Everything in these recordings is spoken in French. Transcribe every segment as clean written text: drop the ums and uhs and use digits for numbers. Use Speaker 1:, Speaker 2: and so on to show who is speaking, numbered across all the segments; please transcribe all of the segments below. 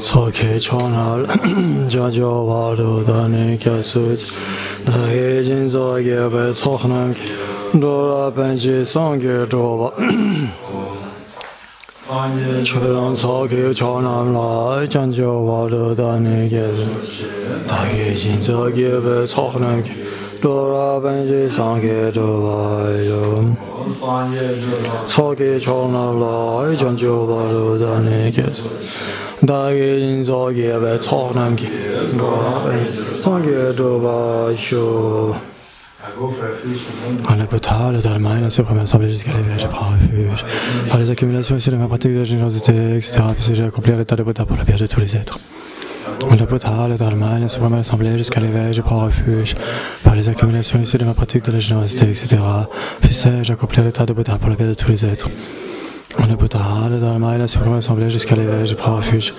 Speaker 1: Soke chonal jajo waru dani kyasuj dahe jinzo gebe tsokhnam dora benji sangye doba Chölang soke chonam la jajo waru dani kyasuj dahe jinzo gebe tsokhnam dora benji sangye doba Soke chonam la jajo waru dani kyasuj Dagi jinzo gebe tsokhnam ki sangye doba sho. En Apota, le Dharma, la suprême assemblée jusqu'à l'éveil, je prends refuge. Par les accumulations issues de ma pratique de générosité, etc., puisque j'ai accompli l'état de Bouddha pour le bien de tous les êtres. En Apota, le Dharma, la suprême assemblée jusqu'à l'éveil, je prends refuge. Par les accumulations issues de ma pratique de la générosité, etc., puisque j'ai accompli l'état de Bouddha pour le bien de tous les êtres. On a Bouddha, le Dharma et la suprême assemblée jusqu'à l'éveil, je prends refuge.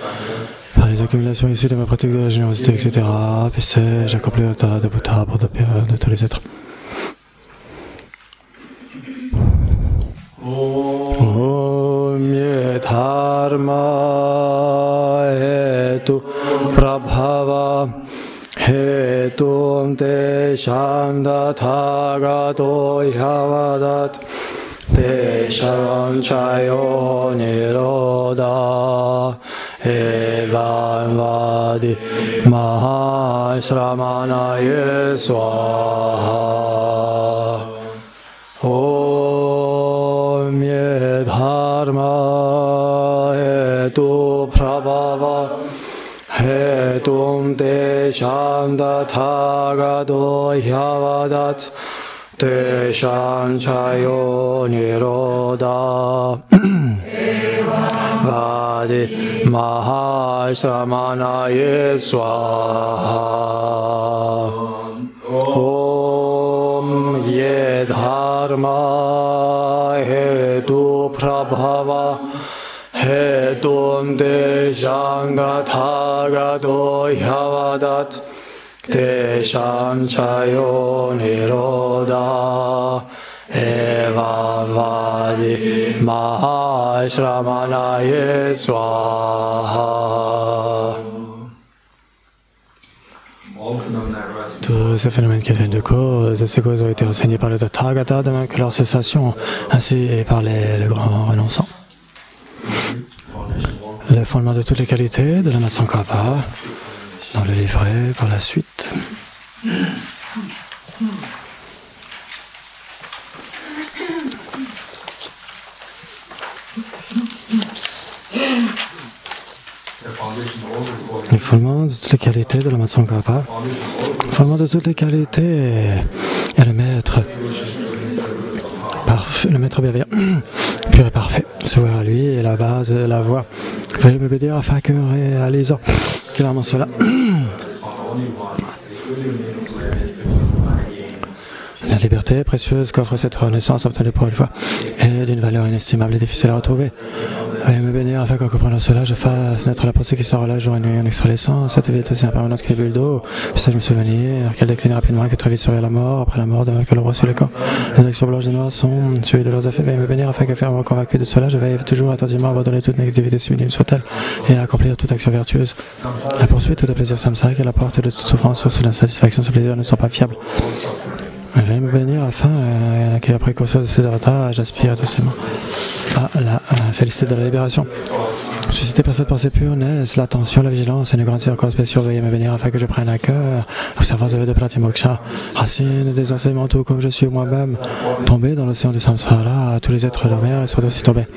Speaker 1: Par les accumulations issues de ma pratique de la générosité, etc., puis j'accomplis l'état de Bouddha pour le bien de tous les êtres. Om ye dharma hetu prabhava hetum te shamdatagato yavadat Tesham chayo niroda evam vadi mahashramanaye swaha Om ye dharma hetu prabhava hetum tesham dathagado yavadat Tesham chayo niroda Vadi mahashramanaye swaha Om ye dharma hetu prabhava hetum tesham dathagado yavadat Tesham chayo niroda eva vadi mahashramanaye swaha. Tous ces phénomènes qui viennent de cause, ces causes ont été enseignés par le Tathagata, de même que leur cessation, ainsi par les grands renonçants. Le fondement de toutes les qualités de la Tsongkhapa dans le livret par la suite. Le fondement de toutes les qualités de la Tsongkhapa. Le fondement de toutes les qualités est le maître parfait, le maître bienveillant, pur et parfait. Soit à lui est la base de la voie. Veuillez me bénir afin que réalisant clairement cela. La liberté précieuse qu'offre cette renaissance obtenue pour une fois est d'une valeur inestimable et difficile à retrouver. Veuillez me bénir afin qu'en comprenant cela, je fasse naître la pensée qui se relâche jour et nuit en extra-l'essence. Cette vie est aussi impermanente qu'une bulle d'eau. Puis-je me souvenir qu'elle décline rapidement et que très vite serait la mort, après la mort, de même que l'ombre sur le corps. Les actions blanches et noires sont suivies de leurs effets. Veuillez me bénir afin que, fermement convaincu de cela, je veille toujours attentivement à abandonner toute négativité si minime soit-elle et à accomplir toute action vertueuse. La poursuite de plaisir samsarique et la porte de toute souffrance, source d'insatisfaction, ce plaisir ne sont pas fiables. Veuillez me bénir afin qu'après conscience de ces avatars, j'aspire intensément à la félicité de la libération. Suscité par cette pensée pure, naissent l'attention, la vigilance et une grande circonspection. Veuillez me bénir afin que je prenne à cœur l'observance de Pratimoksha, racine des enseignements tout comme je suis moi-même, tombé dans l'océan du samsara, tous les êtres de la mer et sont aussi tombés.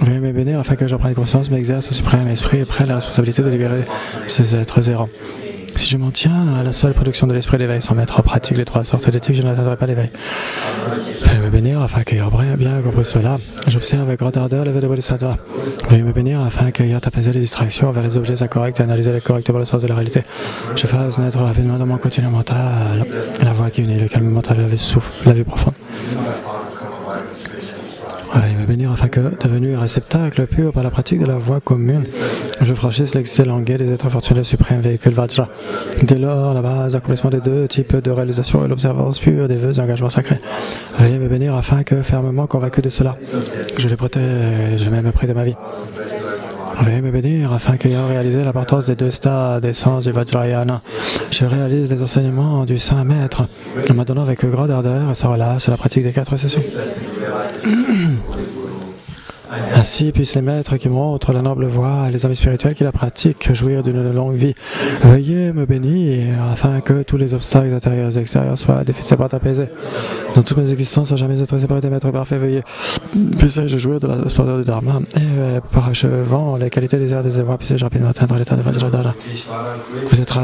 Speaker 1: Veuillez me bénir afin que j'en prenne conscience, m'exerce au suprême esprit et prenne la responsabilité de libérer ces êtres errants. Si je m'en tiens à la seule production de l'esprit d'éveil sans mettre en pratique les trois sortes d'éthiques, je n'atteindrai pas l'éveil. Veuillez me bénir afin qu'ayant bien compris cela, j'observe avec grande ardeur l'éveil de Bodhisattva. Veuillez me bénir afin qu'ayant apaisé les distractions vers les objets incorrects et analysé correctement le sens de la réalité, je fasse naître rapidement dans mon quotidien mental la voix qui unit le calme mental et la vue profonde. Veuillez me bénir afin que, devenu réceptacle pur par la pratique de la voie commune, je franchisse l'excellent guet des êtres fortunés suprêmes véhicule Vajra. Dès lors, la base d'accomplissement des deux types de réalisation est l'observance pure des vœux et engagements sacrés. Veuillez me bénir afin que, fermement convaincu de cela, je les protège même près de ma vie. Veuillez me bénir afin qu'ayant réalisé l'importance des 2 stades d'essence du Vajrayana, je réalise les enseignements du Saint Maître en m'adonnant avec grande ardeur et sans relâche à la pratique des 4 sessions. Ainsi puissent les maîtres qui montrent la noble voie et les amis spirituels qui la pratiquent jouir d'une longue vie. Veuillez me bénir afin que tous les obstacles intérieurs et extérieurs soient difficilement apaisés. Dans toutes mes existences, sans jamais être séparé des maîtres parfaits, veuillez puisse-je jouir de la splendeur du Dharma et parachevant les qualités des airs des évois, puisse-je rapidement atteindre l'état de Vajradhara. Vous êtes à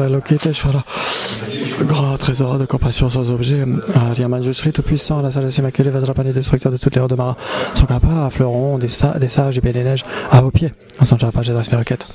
Speaker 1: Lokiteshvara, grand trésor de compassion sans objet. Arya Manjushri, tout-puissant, la sagesse immaculée, Vajrapani, destructeur de toutes les heures de Mara, son kappa, fleuron des sages du pays des neiges, à vos pieds. Ensemble, je rapproche, j'adresse mes requêtes.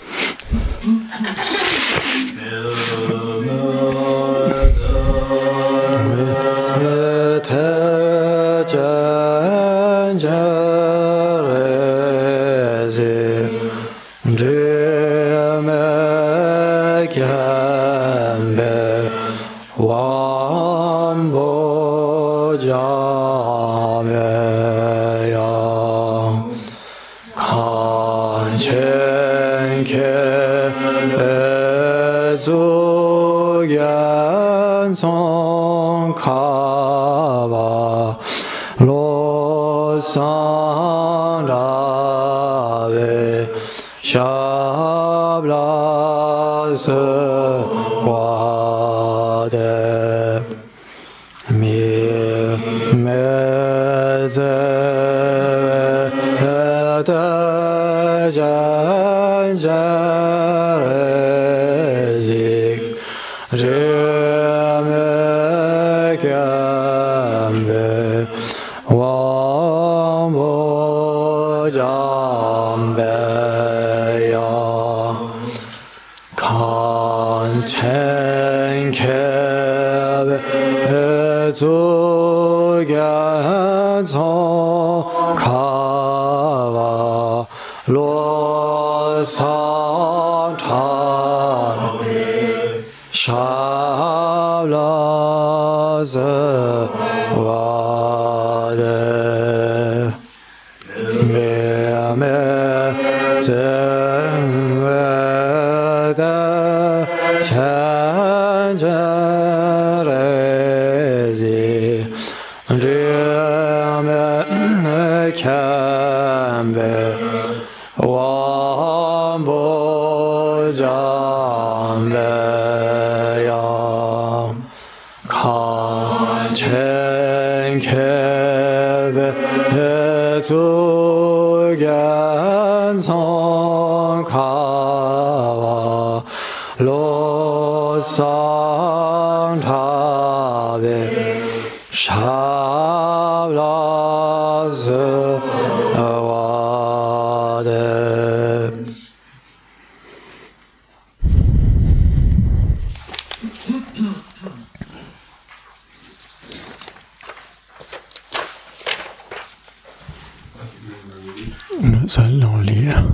Speaker 1: Nous allons lire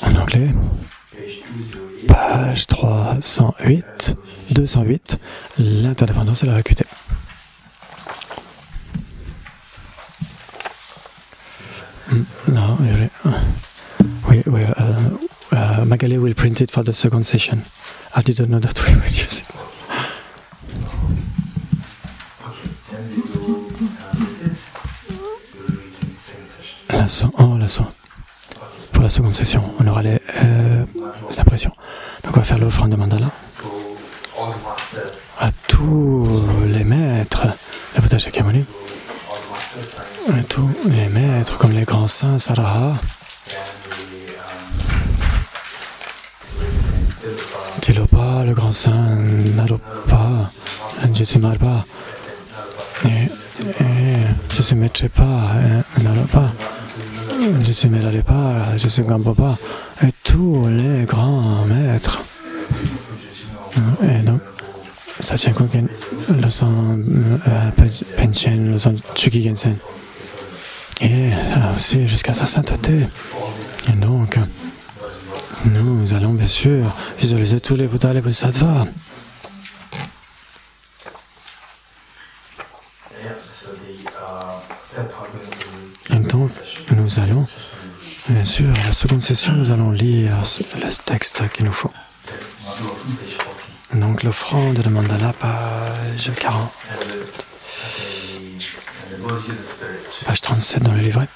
Speaker 1: en anglais, page 208, l'interdépendance et la vacuité. No, really. Magali will print it for the second session. I didn't know that we will use it. Leçon. Pour la seconde session, on aura les impressions. Donc on va faire l'offrande de mandala à tous les maîtres, le Bouddha Shakyamuni, à tous les maîtres comme les grands saints Saraha, Tilopa, le grand saint Naropa, Jisimarpa, et Jisimechepa, Naropa, Jisimeralepa, Jisigambopa, et tous les grands maîtres. Et donc, Sachin Kogen, le sang Penchen, le sang Chuki Gensen, et aussi jusqu'à sa sainteté. Et donc, nous allons bien sûr visualiser tous les Bouddhas et les Bodhisattvas. nous allons, bien sûr, à la seconde session, nous allons lire le texte qu'il nous faut. Donc l'offrande de mandala, page 40. Page 37 dans le livret.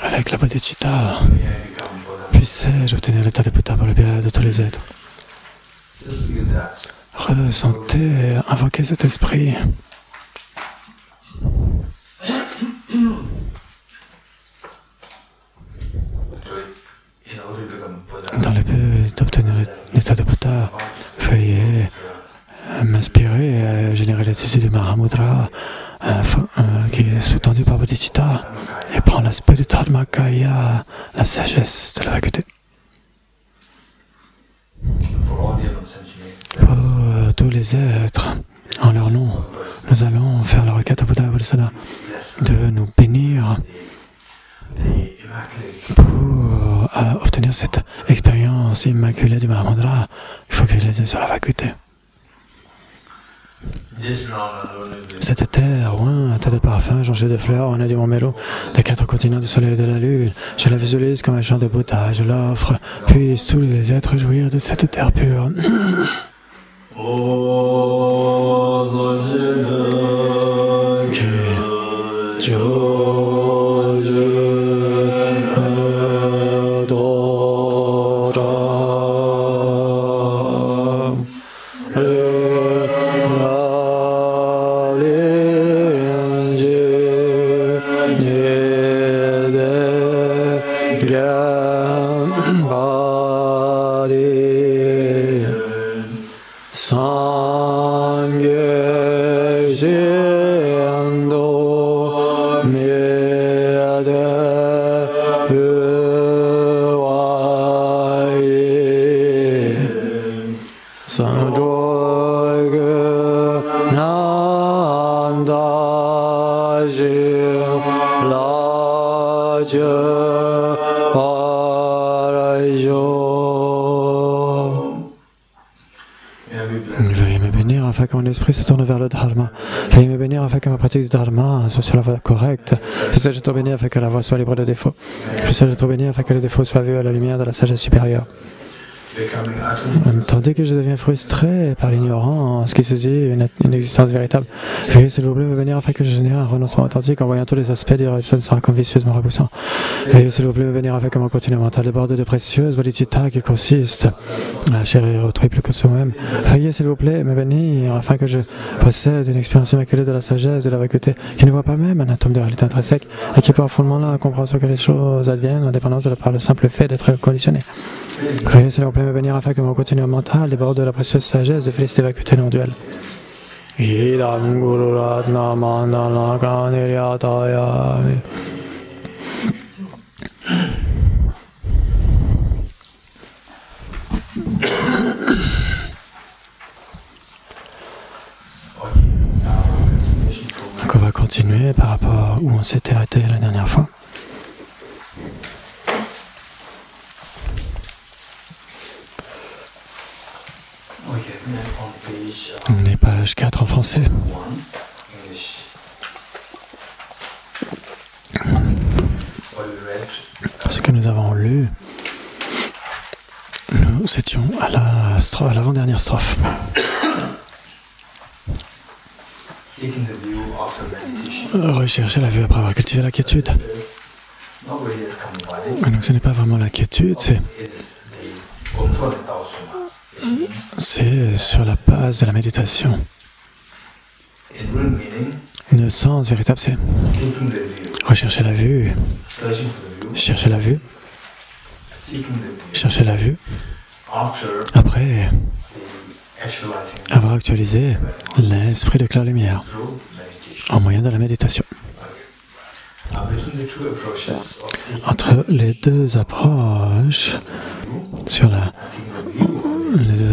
Speaker 1: Avec la bodhicitta, puissais-je obtenir l'état de Bouddha pour le bien de tous les êtres. Ressentez, invoquez cet esprit. Dans le but d'obtenir l'état de Bouddha, veuillez m'inspirer à générer l'attitude du Mahamudra qui est sous-tendu par bodhicitta et prend l'aspect du Dharmakaya, la sagesse de la vacuité. Pour tous les êtres, en leur nom, nous allons faire la requête à Bouddha Bodhisattva de nous bénir pour obtenir cette expérience immaculée du Mahamudra. Il faut qu'il les ait sur la vacuité. Cette terre, un tas de parfums, jonchée de fleurs, on a du Montmélo, des 4 continents du soleil et de la lune. Je la visualise comme un champ de Bouddha, je l'offre. Puissent tous les êtres jouir de cette terre pure. Veuillez me bénir afin que mon esprit se tourne vers le Dharma. Veuillez me bénir afin que ma pratique du Dharma soit sur la voie correcte. Puisse-je être béni afin que la voie soit libre de défauts. Puisse-je être béni afin que les défauts soient vus à la lumière de la sagesse supérieure. Tandis que je deviens frustré par l'ignorance qui saisit une existence véritable, veuillez s'il vous plaît me bénir afin que je génère un renoncement authentique en voyant tous les aspects du sans comme vicieusement repoussant. Veuillez s'il vous plaît me bénir afin que mon continu mental déborde de précieuses bodhicitta qui consiste à chérir autrui plus que soi-même. Veuillez s'il vous plaît me bénir afin que je possède une expérience immaculée de la sagesse, de la vacuité, qui ne voit pas même un atome de réalité intrinsèque et qui peut en fondement là comprendre que les choses adviennent en dépendance par le simple fait d'être conditionné. Veuillez s'il vous plaît me bénir afin que mon continuum mental déborde de la précieuse sagesse de félicité vacuité non duelle. Idam Guru Ratna Mandala Kaniriataya. Donc on va continuer par rapport où on s'était arrêté la dernière fois. On est page 4 en français. Ce que nous avons lu, nous étions à l'avant-dernière strophe. Rechercher la vue après avoir cultivé la quiétude. Donc ce n'est pas vraiment la quiétude, c'est sur la base de la méditation. Le sens véritable, c'est rechercher la vue, chercher la vue, chercher la vue. Après avoir actualisé l'esprit de clair-lumière en moyen de la méditation. Entre les deux approches sur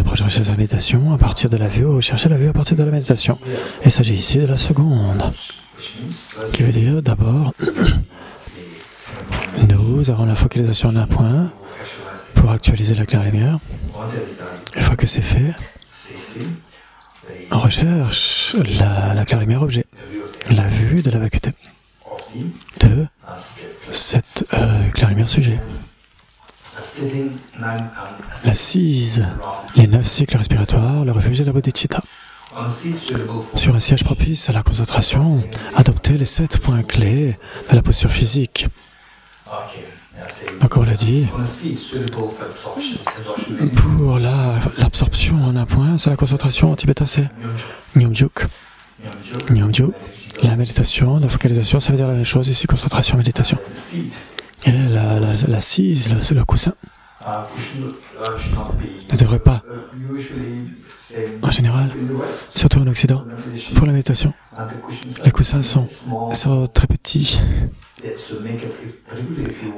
Speaker 1: rechercher la méditation à partir de la vue ou chercher la vue à partir de la méditation. Il s'agit ici de la seconde, qui veut dire d'abord nous avons la focalisation d'un point pour actualiser la claire-lumière. Une fois que c'est fait, on recherche la claire-lumière objet, la vue de la vacuité. de cette claire lumière sujet. L'assise, les 9 cycles respiratoires, le refuge de la bodhicitta. Sur un siège propice à la concentration, adoptez les 7 points clés de la posture physique. Donc on l'a dit, pour l'absorption en un point, c'est la concentration en tibétain, c'est Nyumjuk. Nyumjuk, la méditation, la focalisation, ça veut dire la même chose ici, concentration, méditation. Et l'assise, le coussin, ne devrait pas, en général, surtout en Occident, pour la méditation, les coussins sont très petits.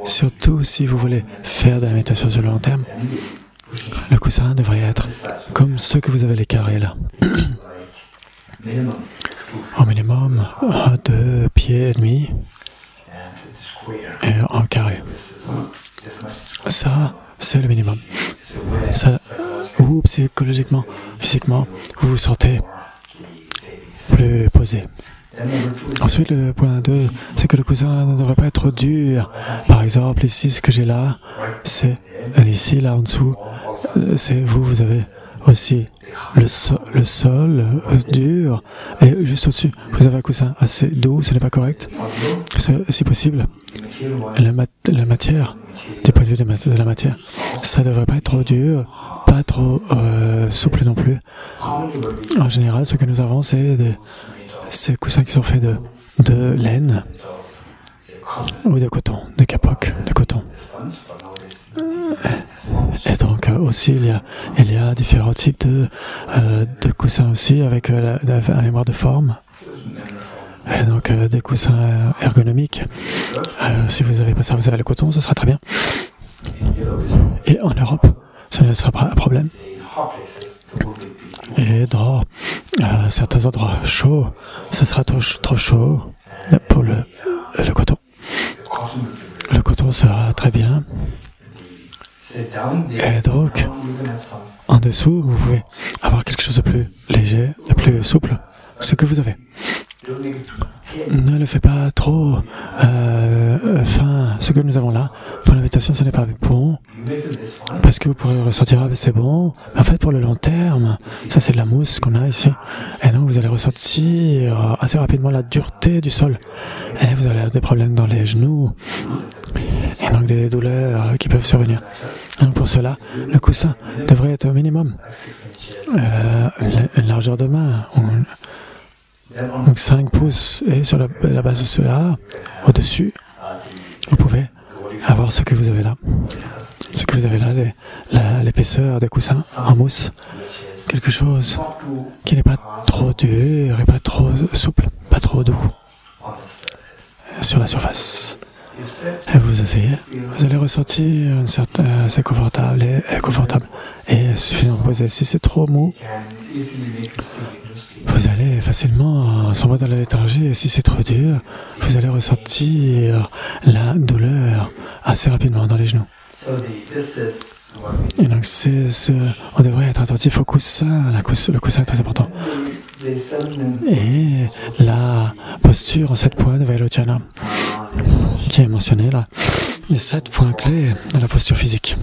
Speaker 1: Surtout si vous voulez faire de la méditation sur le long terme, le coussin devrait être comme ceux que vous avez les carrés là. Au minimum 2 pieds et demi et en carré. Ça, c'est le minimum. Ça, ou psychologiquement, physiquement, vous vous sentez plus posé. Ensuite, le point 2, c'est que le coussin ne devrait pas être trop dur. Par exemple, ici, ce que j'ai là, c'est ici, là en dessous, c'est vous avez aussi le sol dur, et juste au-dessus, vous avez un coussin assez doux, ce n'est pas correct. Si possible, la matière, du point de vue de la matière, ça ne devrait pas être trop dur, pas trop souple non plus. En général, ce que nous avons, c'est ces coussins qui sont faits de laine ou de coton, de capoc, de coton. Et donc aussi il y a différents types de coussins aussi avec la mémoire de forme. Et donc des coussins ergonomiques. Si vous n'avez pas ça, vous avez le coton, ce sera très bien. Et en Europe, ce ne sera pas un problème. Et dans certains endroits chauds, ce sera trop chaud pour le coton. Le coton sera très bien. Et donc, en dessous, vous pouvez avoir quelque chose de plus léger, de plus souple, ce que vous avez. Ne le faites pas trop fin. Ce que nous avons là, pour la méditation, ce n'est pas bon, parce que vous pourrez ressentir, c'est bon. En fait, pour le long terme, ça c'est de la mousse qu'on a ici. Et donc, vous allez ressentir assez rapidement la dureté du sol. Et vous allez avoir des problèmes dans les genoux. Et donc, des douleurs qui peuvent survenir. Et donc, pour cela, le coussin devrait être au minimum une largeur de main. Donc 5 pouces, et sur la base de cela, au-dessus, vous pouvez avoir ce que vous avez là. Ce que vous avez là, l'épaisseur des coussins en mousse. Quelque chose qui n'est pas trop dur et pas trop souple, pas trop doux sur la surface. Et vous asseyez, vous allez ressentir une certaine, assez confortable et suffisamment posé. Si c'est trop mou, vous allez facilement sombre dans la léthargie, et si c'est trop dur, vous allez ressentir la douleur assez rapidement dans les genoux. Et donc on devrait être attentif au coussin, le coussin est très important. Et la posture en 7 points de Vairochana, qui est mentionnée là, les 7 points clés de la posture physique.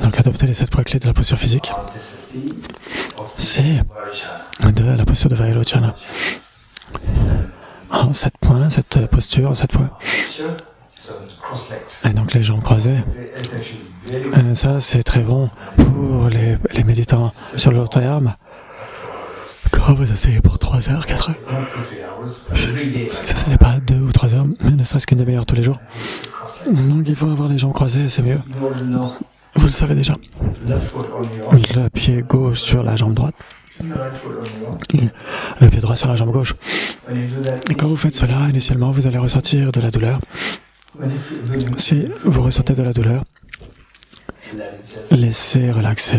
Speaker 1: Donc adopter les 7 points clés de la posture physique, c'est de la posture de Vairochana. En 7 points, cette posture en 7 points. Et donc les jambes croisées, ça c'est très bon pour les méditants sur le long terme. Quand vous asseyez pour 3 heures, 4 heures, ça ce n'est pas 2 ou 3 heures, mais ne serait-ce qu'une demi-heure tous les jours. Donc il faut avoir les jambes croisées, c'est mieux. Vous le savez déjà. Le pied gauche sur la jambe droite. Et le pied droit sur la jambe gauche. Et quand vous faites cela, initialement, vous allez ressentir de la douleur. Si vous ressentez de la douleur, laissez relaxer.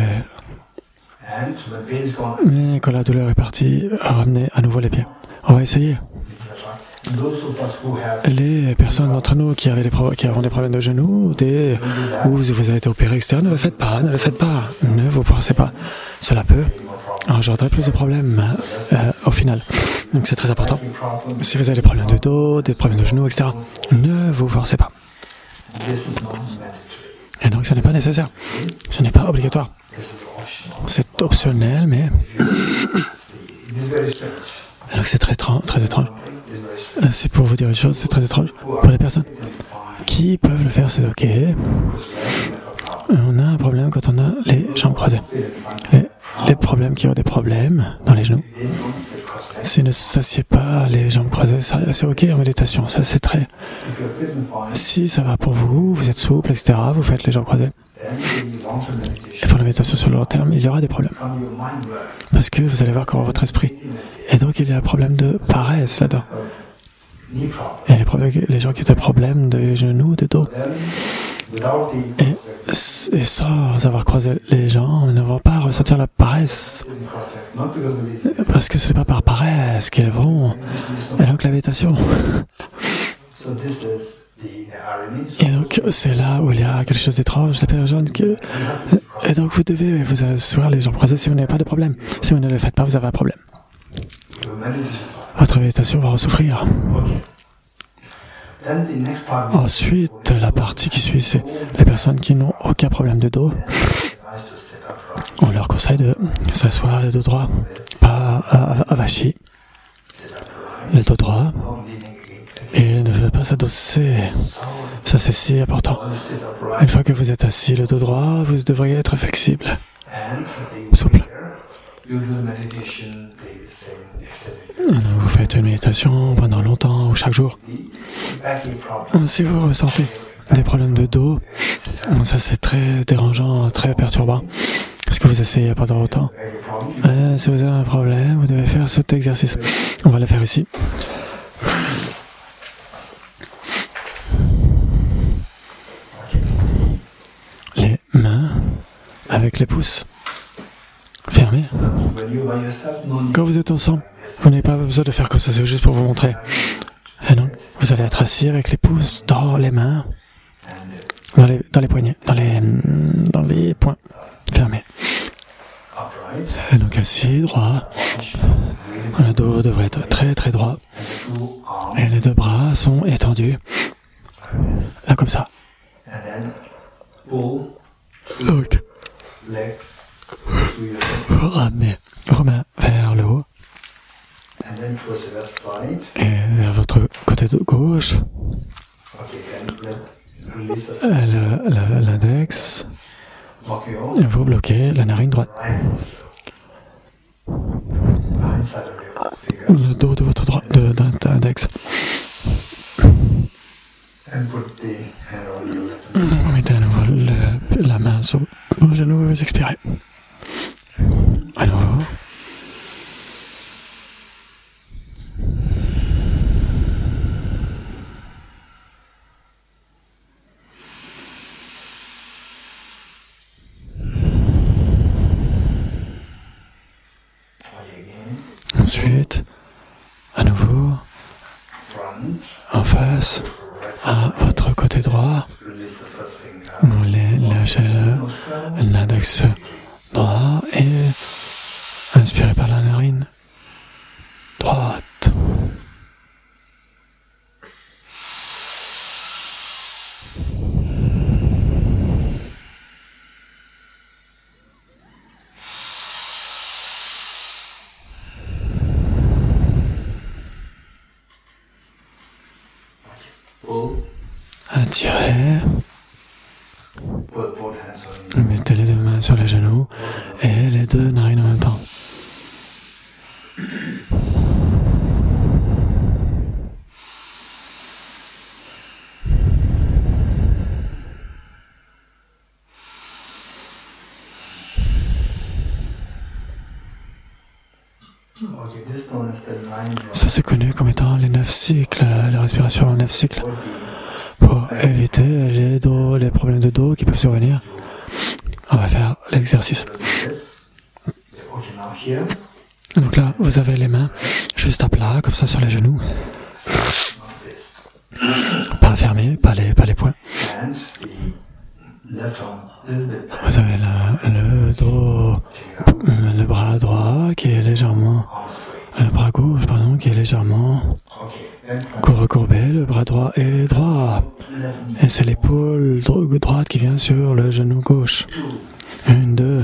Speaker 1: Mais quand la douleur est partie, ramenez à nouveau les pieds. On va essayer. Les personnes d'entre nous qui avont des problèmes de genoux, ou vous avez été opéré externe, ne le faites pas, ne le faites pas, ne vous forcez pas. Cela peut engendrer plus de problèmes au final. Donc c'est très important. Si vous avez des problèmes de dos, des problèmes de genoux, etc., ne vous forcez pas. Et donc ce n'est pas nécessaire, ce n'est pas obligatoire. C'est optionnel, mais... Alors c'est très étrange. C'est pour vous dire une chose, c'est très étrange. Pour les personnes qui peuvent le faire, c'est ok. On a un problème quand on a les jambes croisées. Les problèmes qui ont des problèmes dans les genoux, s'ils ne s'assiedent pas les jambes croisées, c'est ok en méditation, ça c'est très... Si ça va pour vous, vous êtes souple, etc., vous faites les jambes croisées. Et pour la méditation sur le long terme, il y aura des problèmes. Parce que vous allez voir comment votre esprit. Et donc il y a un problème de paresse là-dedans. Et les gens qui ont des problèmes de genoux, de dos. Et sans avoir croisé les gens, ils ne vont pas ressentir la paresse. Parce que ce n'est pas par paresse qu'ils vont. Et donc la méditation. Et donc c'est là où il y a quelque chose d'étrange. La personne que... Et donc vous devez vous asseoir les jambes croisées si vous n'avez pas de problème. Si vous ne le faites pas, vous avez un problème. Votre méditation va souffrir. Ensuite, la partie qui suit, c'est les personnes qui n'ont aucun problème de dos. On leur conseille de s'asseoir le dos droit, pas avachi, le dos droit, et ne pas s'adosser. Ça, c'est si important. Une fois que vous êtes assis le dos droit, vous devriez être flexible, souple. Vous faites une méditation pendant longtemps ou chaque jour. Si vous ressentez des problèmes de dos, ça c'est très dérangeant, très perturbant. Parce que vous essayez pendant longtemps. Si vous avez un problème, vous devez faire cet exercice. On va le faire ici. Les mains avec les pouces fermés. Quand vous êtes ensemble, vous n'avez pas besoin de faire comme ça, c'est juste pour vous montrer. Et donc, vous allez être assis avec les pouces dans les mains, dans les poignets, dans les poings fermés. Et donc assis, droit. Le dos devrait être très très droit. Et les deux bras sont étendus. Là comme ça. Donc, ramenez vos mains vers le haut. Et vers votre côté de gauche. L'index. Et vous bloquez la narine droite. Le dos de votre index. Vous mettez à nouveau la main sur vos genoux et vous expirez. À nouveau. Ensuite, à nouveau, en face, à votre côté droit, vous lâchez l'index droit et inspirez par la narine droite. Attirez. Mettez les deux mains sur les genoux et les deux narines en même temps. Ça c'est connu comme étant les 9 cycles, la respiration en 9 cycles. Pour éviter les problèmes de dos qui peuvent survenir, on va faire l'exercice. Donc là, vous avez les mains juste à plat, comme ça sur les genoux. Pas fermés, pas les poings. Vous avez le dos, le bras droit qui est légèrement le bras gauche, pardon, qui est légèrement recourbé, le bras droit est droit. Et c'est l'épaule droite qui vient sur le genou gauche. 1, 2.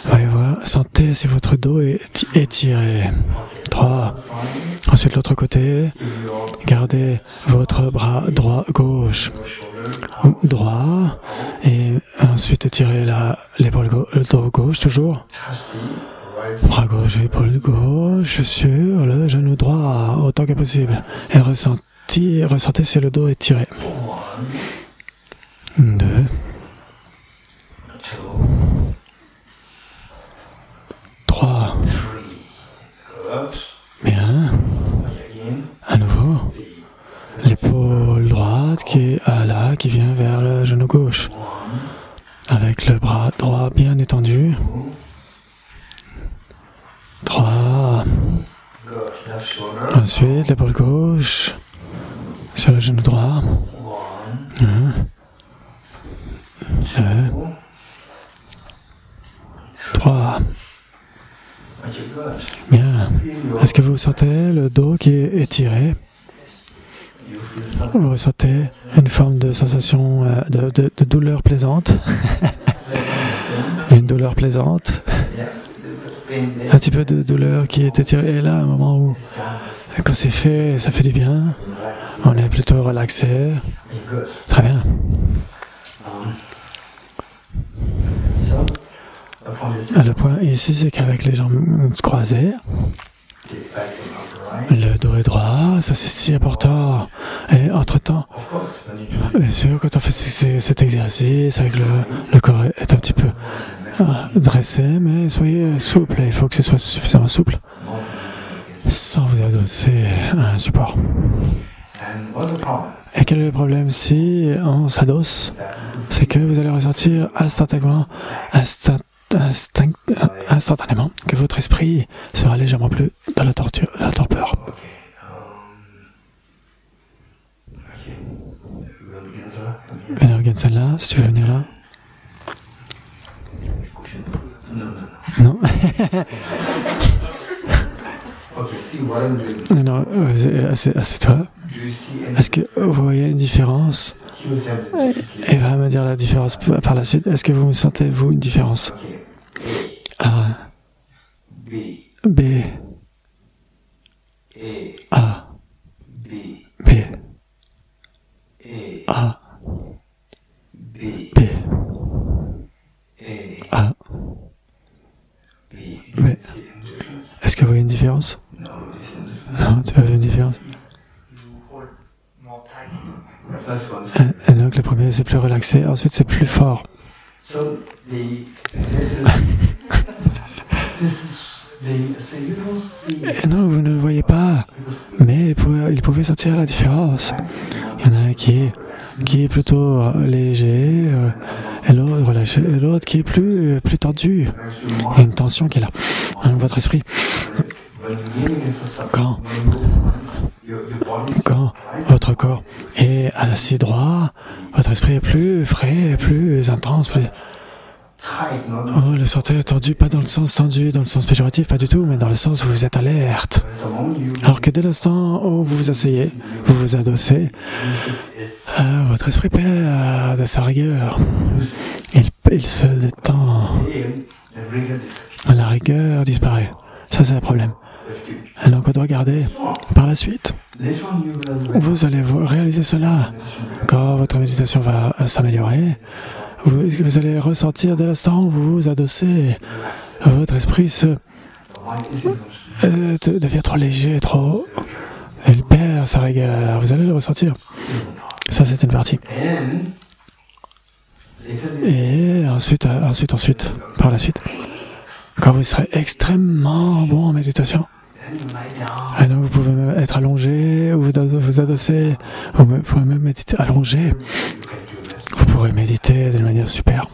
Speaker 1: Voyez voir, sentez si votre dos est étiré. 3. Ensuite l'autre côté, gardez votre bras droit-gauche. Droit. Et ensuite étirez l'épaule gauche toujours. Bras gauche, épaule gauche sur le genou droit autant que possible. Et ressentez si le dos est tiré. 2. 3. Bien. À nouveau. L'épaule droite qui est là, qui vient vers le genou gauche. Avec le bras droit bien étendu. 3. Ensuite, l'épaule gauche sur le genou droit. 1. 2. 3. Bien. Est-ce que vous sentez le dos qui est étiré? Vous ressentez une forme de sensation de douleur plaisante. Une douleur plaisante. Un petit peu de douleur qui est étirée. Et là, un moment où, quand c'est fait, ça fait du bien. On est plutôt relaxé. Très bien. Le point ici, c'est qu'avec les jambes croisées, le dos est droit, ça c'est si important. Et entre-temps, bien sûr, quand on fait cet exercice, avec le corps est un petit peu dressé, mais soyez souple, il faut que ce soit suffisamment souple, sans vous adosser à un support. Et quel est le problème si on s'adosse? C'est que vous allez ressentir instantanément que votre esprit sera légèrement plus dans la torpeur. Venez, Gensen là, si tu veux venir là. Non. Non, c'est toi. Est-ce que vous voyez une différence? Et va me dire la différence par la suite. Est-ce que vous sentez, vous, une différence? A, B, A, B, A, B, A, B. Est-ce que vous voyez une différence? Non, tu as vu une différence? Et donc le premier c'est plus relaxé, ensuite c'est plus fort. Et non, vous ne le voyez pas, mais il pouvait sentir la différence. Il y en a un qui est plutôt léger, et l'autre relâché, et l'autre qui est plus tendu. Il y a une tension qui est là, dans votre esprit. Quand votre corps est assis droit, votre esprit est plus frais, plus intense, plus... Oh, le sentez tendu, pas dans le sens tendu, dans le sens péjoratif, pas du tout, mais dans le sens où vous êtes alerte. Alors que dès l'instant où vous vous asseyez, vous vous adossez, votre esprit perd de sa rigueur. Il se détend. La rigueur disparaît. Ça, c'est le problème. Et donc, on doit garder par la suite. Vous allez réaliser cela. Quand votre méditation va s'améliorer, vous allez ressentir dès l'instant où vous vous adossez, votre esprit devient trop léger, il perd sa rigueur. Vous allez le ressentir. Ça, c'est une partie. Et ensuite, par la suite, quand vous serez extrêmement bon en méditation, et donc vous pouvez même être allongé, ou vous adosser, vous pouvez même méditer allongé. Vous pourrez méditer d'une manière super.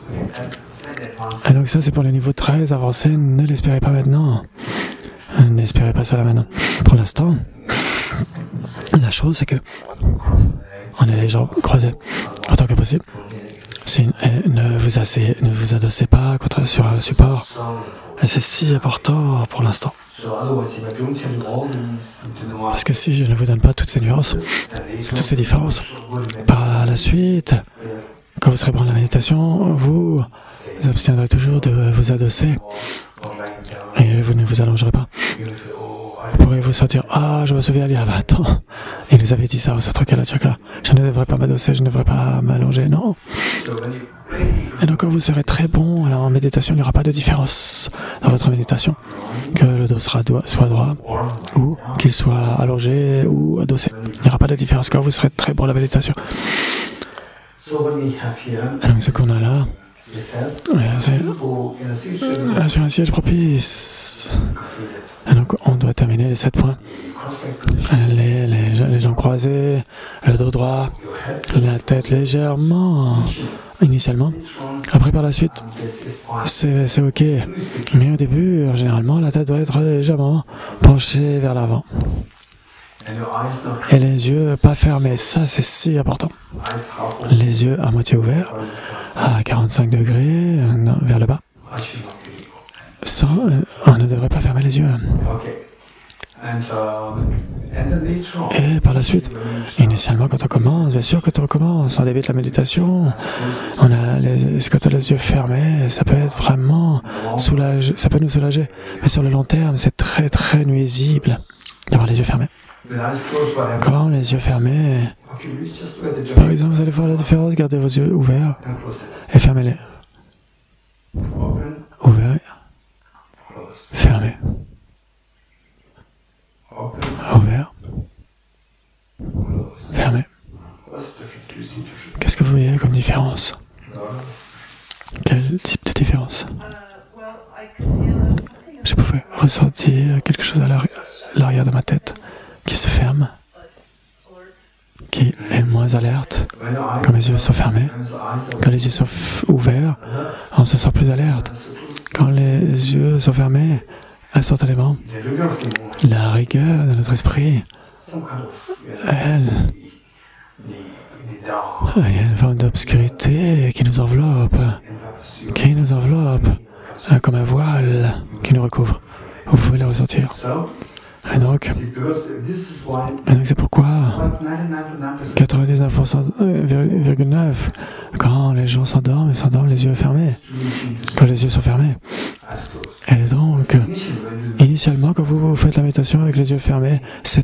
Speaker 1: Et donc ça, c'est pour les niveaux très avancés. Ne l'espérez pas maintenant. N'espérez pas cela maintenant. Pour l'instant, la chose, c'est que on est les jambes croisées autant que possible. Ne vous adossez pas sur un support. Et c'est si important pour l'instant. Parce que si je ne vous donne pas toutes ces nuances, toutes ces différences, par la suite, quand vous serez prendre la méditation, vous abstiendrez toujours de vous adosser et vous ne vous allongerez pas. Vous pourrez vous sentir, ah, je me souviens, il y a 20 ans, il nous avait dit ça, au Satrokala Chakra. Je ne devrais pas m'adosser, je ne devrais pas m'allonger, non. Et donc, quand vous serez très bon, alors en méditation, il n'y aura pas de différence dans votre méditation. Que le dos soit droit, ou qu'il soit allongé ou adossé. Il n'y aura pas de différence quand vous serez très bon à la méditation. Et donc, ce qu'on a là, c'est sur un siège propice. Et donc, on doit terminer les 7 points. Les jambes croisées, le dos droit, la tête légèrement, initialement. Après, par la suite, c'est ok. Mais au début, généralement, la tête doit être légèrement penchée vers l'avant. Et les yeux pas fermés, ça c'est si important. Les yeux à moitié ouverts, à 45 degrés, vers le bas. On ne devrait pas fermer les yeux. Et par la suite, initialement quand on commence, bien sûr quand on commence, on débute la méditation, quand on a les yeux fermés, ça peut être vraiment soulager, ça peut nous soulager. Mais sur le long terme, c'est très très nuisible d'avoir les yeux fermés. Quand les yeux fermés, par exemple, vous allez voir la différence, gardez vos yeux ouverts et fermez-les. Ouverts, fermés. Ouvert, fermé. Qu'est-ce que vous voyez comme différence? Quel type de différence? Je pouvais ressentir quelque chose à l'arrière de ma tête qui se ferme, qui est moins alerte quand mes yeux sont fermés. Quand les yeux sont ouverts, on se sent plus alerte. Quand les yeux sont fermés, instantanément, la rigueur de notre esprit, il y a une forme d'obscurité qui nous enveloppe, comme un voile qui nous recouvre. Vous pouvez la ressentir. Et donc c'est pourquoi 99,9%, quand les gens s'endorment, ils s'endorment les yeux fermés, quand les yeux sont fermés. Et donc, initialement, quand vous faites la méditation avec les yeux fermés, ça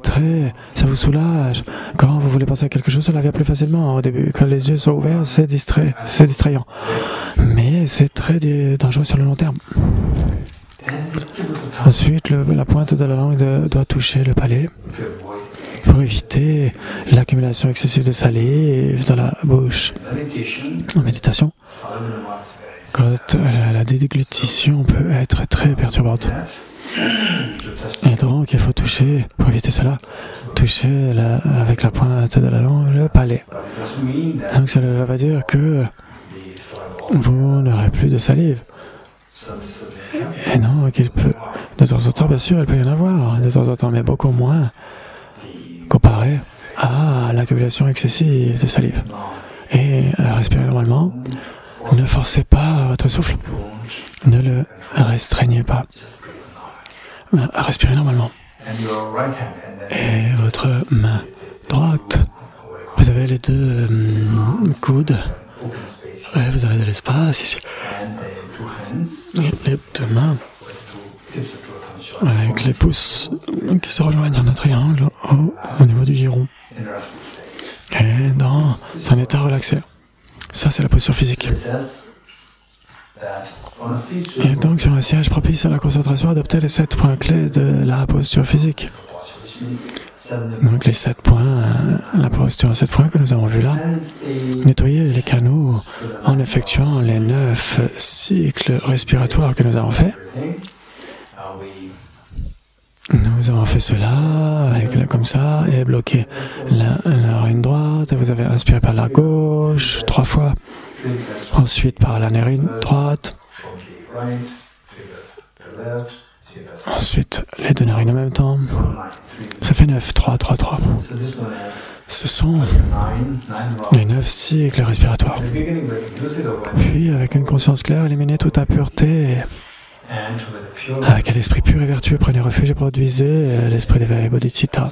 Speaker 1: vous soulage. Quand vous voulez penser à quelque chose, ça vient plus facilement au début. Quand les yeux sont ouverts, c'est distrayant. Mais c'est très dangereux sur le long terme. Ensuite, la pointe de la langue doit toucher le palais pour éviter l'accumulation excessive de salive dans la bouche. En méditation, quand la déglutition peut être très perturbante. Et donc, il faut toucher, pour éviter cela, toucher avec la pointe de la langue le palais. Donc, ça ne veut pas dire que vous n'aurez plus de salive. Et non, qu'il peut, de temps en temps, bien sûr, il peut y en avoir, de temps en temps, mais beaucoup moins, comparé à l'accumulation excessive de salive. Et respirer normalement, ne forcez pas votre souffle, ne le restreignez pas. Respirez normalement. Et votre main droite, vous avez les deux coudes, et vous avez de l'espace ici. Et les deux mains, avec les pouces qui se rejoignent en un triangle au niveau du giron. Et dans un état relaxé. Ça, c'est la posture physique. Et donc, sur un siège propice à la concentration, adoptez les 7 points clés de la posture physique. Donc, les 7 points, la posture 7 points que nous avons vu là. Nettoyer les canaux en effectuant les 9 cycles respiratoires que nous avons faits. Nous avons fait cela, comme ça, et bloqué la narine droite. Et vous avez inspiré par la gauche 3 fois. Ensuite par la narine droite. Ensuite, les deux narines en même temps. Ça fait 9, 3, 3, 3. Ce sont les 9 cycles respiratoires. Puis, avec une conscience claire, éliminez toute impureté. Avec l'esprit pur et vertueux, prenez refuge et produisez l'esprit d'éveil, bodhicitta.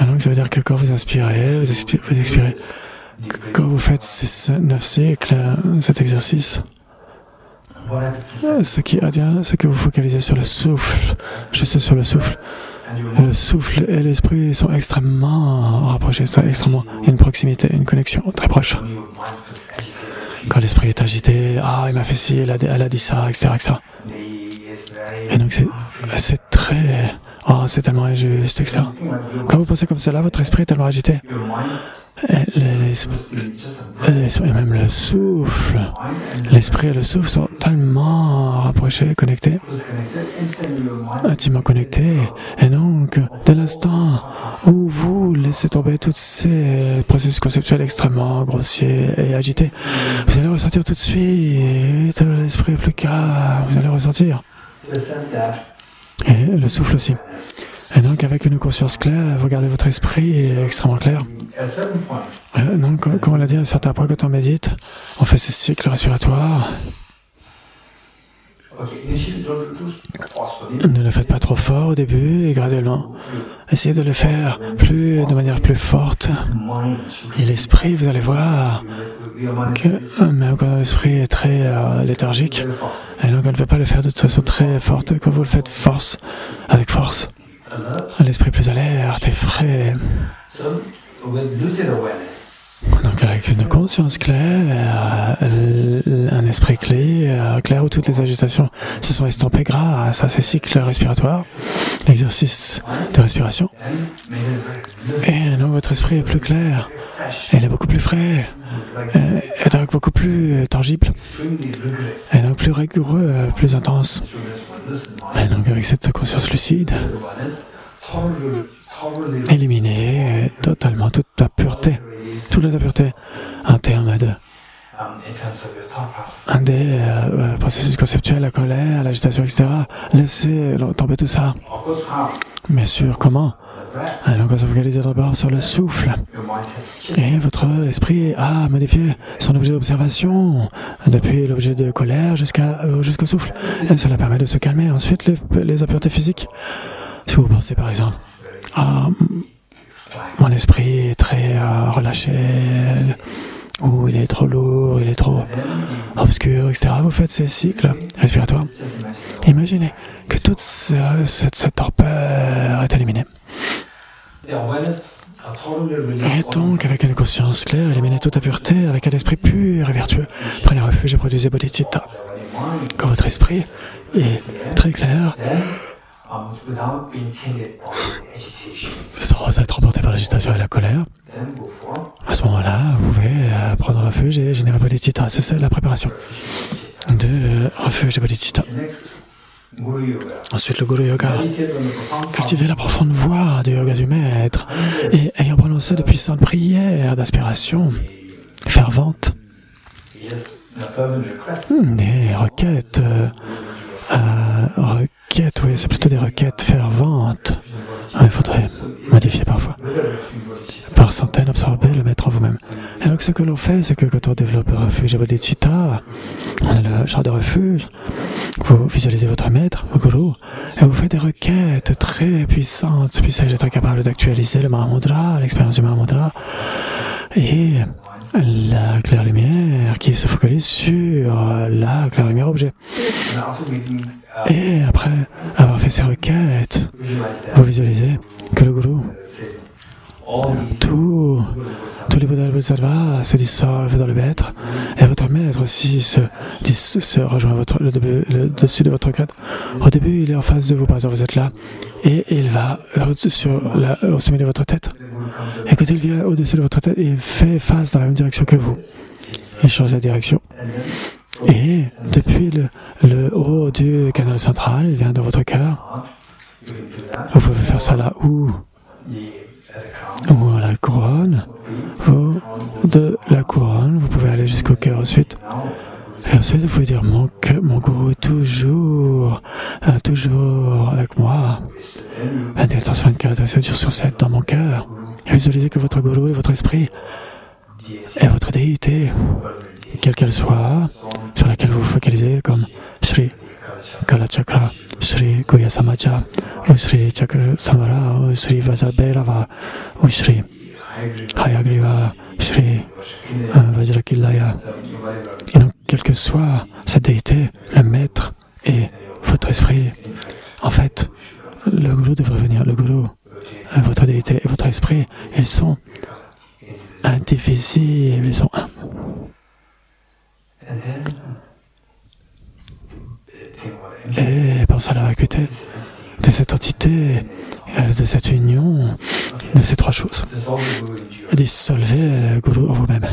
Speaker 1: Et donc, ça veut dire que quand vous inspirez, vous expirez. Quand vous faites ces 9 cycles, cet exercice, ce qui advient, c'est que vous focalisez sur le souffle, juste sur le souffle. Le souffle et l'esprit sont extrêmement rapprochés, extrêmement. Il y a une proximité, une connexion très proche. Quand l'esprit est agité, il m'a fait ci, elle a dit ça, etc., etc. Et donc c'est très, c'est tellement injuste, etc. Quand vous pensez comme cela, votre esprit est tellement agité. Et même le souffle, l'esprit et le souffle sont tellement rapprochés, connectés, intimement connectés. Et donc, dès l'instant où vous laissez tomber tous ces processus conceptuels extrêmement grossiers et agités, vous allez ressentir tout de suite l'esprit plus calme, vous allez ressentir. Et le souffle aussi. Et donc, avec une conscience claire, vous gardez votre esprit extrêmement clair. Donc, comme on l'a dit, à un certain point, quand on médite, on fait ces cycles respiratoires. Ne le faites pas trop fort au début et graduellement. Essayez de le faire de manière plus forte. Et l'esprit, vous allez voir que même quand l'esprit est très léthargique, et donc on ne peut pas le faire de toute façon très forte. Quand vous le faites avec force, l'esprit plus alerte et frais. Donc avec une conscience claire, un esprit clair où toutes les agitations se sont estompées grâce à ces cycles respiratoires, l'exercice de respiration. Et donc votre esprit est plus clair, il est beaucoup plus frais, et donc beaucoup plus tangible, et donc plus rigoureux, plus intense. Et donc avec cette conscience lucide, éliminer totalement toute impureté, toutes les impuretés en termes des processus conceptuels, la colère, l'agitation, etc. Laissez tomber tout ça. Bien sûr, comment? Alors, quand vous focalisez d'abord sur le souffle, et votre esprit a modifié son objet d'observation depuis l'objet de colère jusqu'au souffle. Et cela permet de se calmer. Ensuite, les impuretés physiques. Si vous pensez par exemple, mon esprit est très relâché, ou il est trop lourd, il est trop obscur, etc. Vous faites ces cycles respiratoires. Imaginez que toute cette torpeur est éliminée. Et donc, avec une conscience claire, éliminez toute impureté avec un esprit pur et vertueux. Prenez refuge et produisez bodhicitta. Quand votre esprit est très clair, sans être emporté par l'agitation et la colère, à ce moment-là, vous pouvez prendre refuge et générer bodhicitta. C'est ça la préparation de refuge et bodhicitta. Ensuite, le Guru Yoga. Cultivez la profonde voix du yoga du maître et ayant prononcé de puissantes prières d'aspiration ferventes, des requêtes, oui, c'est plutôt des requêtes ferventes. Il faudrait modifier parfois. Par centaines, absorber le maître en vous-même. Et donc, ce que l'on fait, c'est que quand on développe le refuge et bodhicitta, on a le char de refuge, vous visualisez votre maître, le gourou, et vous faites des requêtes très puissantes. Puissais-je être capable d'actualiser le Mahamudra, l'expérience du Mahamudra, et la claire lumière qui se focalise sur la claire lumière objet. Et après avoir fait ces requêtes, vous visualisez que le gourou, tous les Bouddhas et les Bodhisattvas se dissolvent dans le maître, et votre maître aussi se rejoint le dessus de votre requête. Au début, il est en face de vous, par exemple, vous êtes là, et il va au sommet de votre tête. Et quand il vient au-dessus de votre tête, il fait face dans la même direction que vous. Il change la direction. Et depuis le haut du canal central, il vient dans votre cœur. Vous pouvez faire ça là où à la couronne. De la couronne, vous pouvez aller jusqu'au cœur ensuite. Et ensuite, vous pouvez dire mon gourou est toujours avec moi. 24 sur 24, 7 jours sur 7 dans mon cœur. Et visualisez que votre gourou est votre esprit et votre déité, quelle qu'elle soit, sur laquelle vous vous focalisez, comme Sri Kala Chakra, Sri Goya Samaja, ou Sri Chakra Samara, ou Sri Vajabhairava, ou Sri Hayagriva, Sri Vajrakilaya. Et donc, quelle que soit cette déité, le maître et votre esprit, en fait, le gourou devrait venir. Le gourou, votre déité et votre esprit, ils sont indivisibles, ils sont un. Et pensez à la vacuité de cette entité, de cette union, de ces trois choses. Dissolvez le gourou en vous-même.